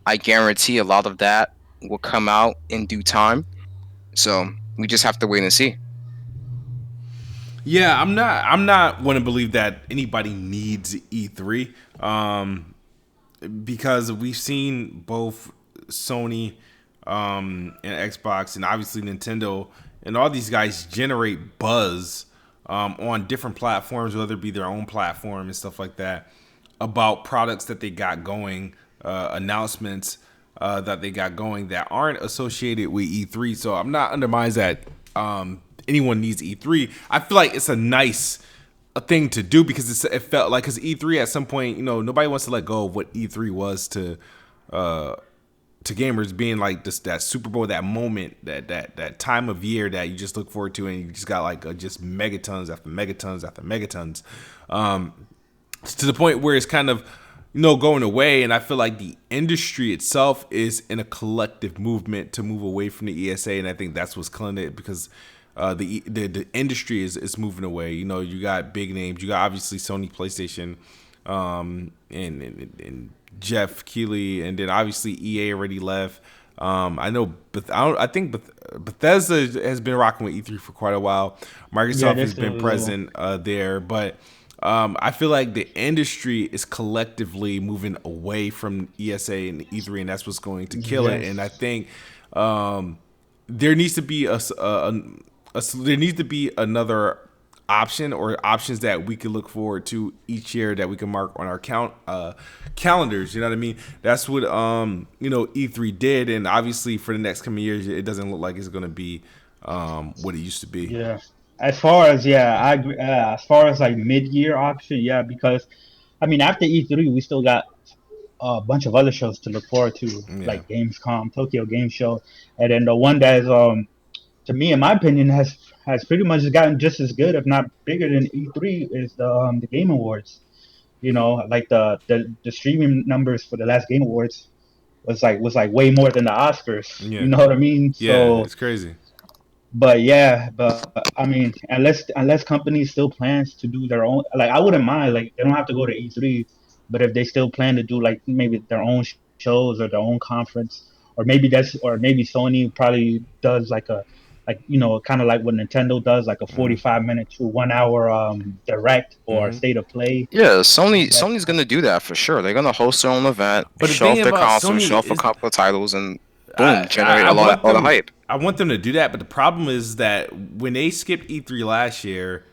I guarantee a lot of that will come out in due time. So we just have to wait and see. Yeah, I'm not want to believe that anybody needs E3. Because we've seen both Sony and Xbox and obviously Nintendo and all these guys generate buzz on different platforms, whether it be their own platform and stuff like that, about products that they got going, announcements that they got going that aren't associated with E3. So I'm not undermines that anyone needs E3. I feel like it's a nice a thing to do because it felt like because E3 at some point, nobody wants to let go of what E3 was uh, to gamers, being like this that Super Bowl, that moment, that time of year that you just look forward to, and you just got like just megatons after megatons after megatons, to the point where it's kind of going away. And I feel like the industry itself is in a collective movement to move away from the ESA, and I think that's what's killing it because the industry is moving away. You got big names. You got obviously Sony, PlayStation, and Jeff Keighley, and then obviously EA already left. I know, I think Bethesda has been rocking with E3 for quite a while. Yeah, Microsoft they're has been still. present there, but I feel like the industry is collectively moving away from ESA and E3, and that's what's going to kill it. And I Yes. think there needs to be there needs to be another option or options that we can look forward to each year that we can mark on our calendars. You know what I mean? That's what E3 did, and obviously for the next coming years, it doesn't look like it's going to be what it used to be. Yeah. As far as yeah, I agree. As far as like mid-year option, yeah, because I mean after E3 we still got a bunch of other shows to look forward to, Yeah, like Gamescom, Tokyo Game Show, and then the one that is to me, in my opinion, has pretty much gotten just as good, if not bigger than E3, is the Game Awards. Like the streaming numbers for the last Game Awards was like way more than the Oscars. You yeah, know what I mean? yeah. So, It's crazy. but yeah, but I mean, unless companies still plans to do their own, like I wouldn't mind, like they don't have to go to E3, but if they still plan to do like maybe their own shows or their own conference, or maybe Sony probably does like kind of like what Nintendo does, like a Mm-hmm. 45 minute to 1 hour direct or Mm-hmm. state of play. Yeah, That's Sony's gonna do that for sure. They're gonna host their own event, But the show thing off their about console, show Sony off a is, couple of titles, and boom, I, I generate I want a lot of them. hype. I want them to do that, but the problem is that when they skipped E3 last year,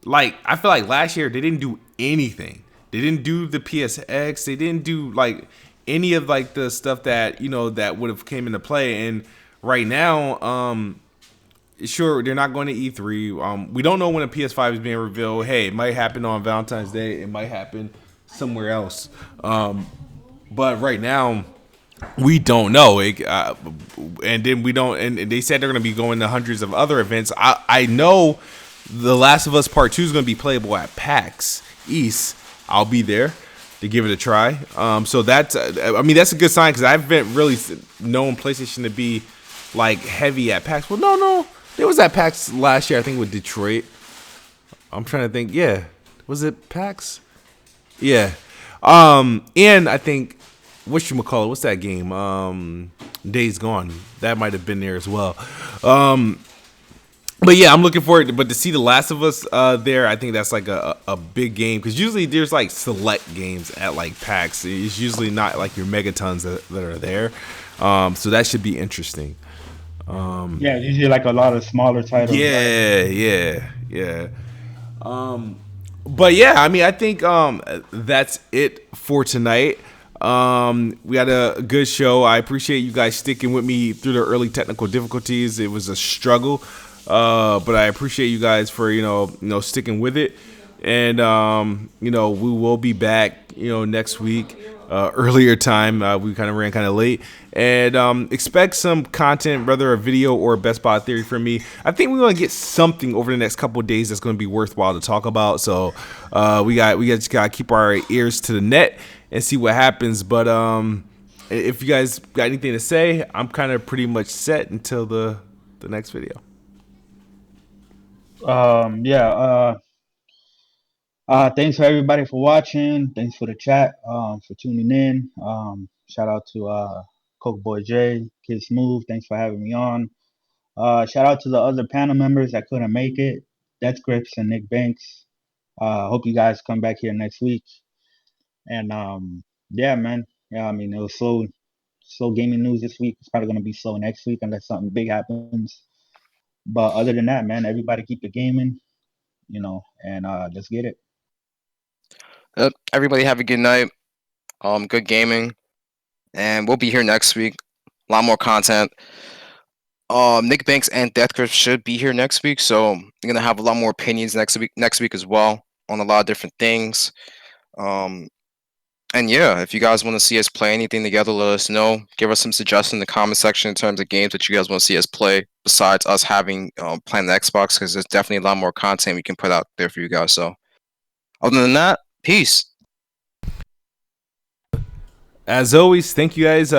like I feel like last year they didn't do anything. They didn't do the PSX. They didn't do like any of like the stuff that that would have came into play. And right now, sure they're not going to E3. We don't know when a PS5 is being revealed. Hey, it might happen on Valentine's Day. It might happen somewhere else. But right now we don't know. And then we don't. And they said they're going to be going to hundreds of other events. I know The Last of Us Part 2 is going to be playable at PAX East. I'll be there to give it a try. So that's I mean that's a good sign because I haven't really known PlayStation to be like heavy at PAX. Well, no, there was at PAX last year. I think with Detroit. I'm trying to think. Yeah, was it PAX? Yeah. And I think whatchamacallit, what's that game? Days Gone. That might have been there as well. But yeah, I'm looking forward but to see The Last of Us there, I think that's like a big game because usually there's like select games at like PAX. It's usually not like your megatons that are there. So that should be interesting. Yeah, usually like a lot of smaller titles, right? Yeah, yeah, yeah. But yeah, I mean, I think that's it for tonight. We had a good show. I appreciate you guys sticking with me through the early technical difficulties. It was a struggle, but I appreciate you guys for sticking with it. And we will be back next week, earlier time. We kind of ran kind of late, and expect some content, whether a video or a Best Buy theory from me. I think we're gonna get something over the next couple of days that's gonna be worthwhile to talk about. So just gotta keep our ears to the net and see what happens. But if you guys got anything to say, I'm kind of pretty much set until the next video. Yeah. Thanks for everybody for watching. Thanks for the chat. For tuning in. Shout out to Coke Boy J, Kid Smooth. Thanks for having me on. Shout out to the other panel members that couldn't make it. Death Grips and Nick Banks. Hope you guys come back here next week. And yeah, man. Yeah, I mean it was slow gaming news this week. It's probably gonna be slow next week unless something big happens. But other than that, man, everybody keep the gaming, and let's get it. Everybody have a good night. Good gaming, and we'll be here next week. A lot more content. Nick Banks and Death Grip should be here next week, so you're gonna have a lot more opinions next week. Next week as well on a lot of different things. Um, and yeah, if you guys want to see us play anything together, let us know. Give us some suggestions in the comment section in terms of games that you guys want to see us play. Besides us having playing the Xbox, because there's definitely a lot more content we can put out there for you guys. So, other than that, peace. As always, thank you guys.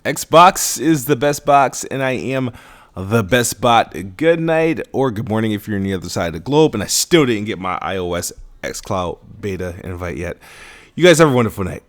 Xbox is the best box, and I am the best bot. Good night or good morning if you're on the other side of the globe. And I still didn't get my iOS Xcloud beta invite yet. You guys have a wonderful night.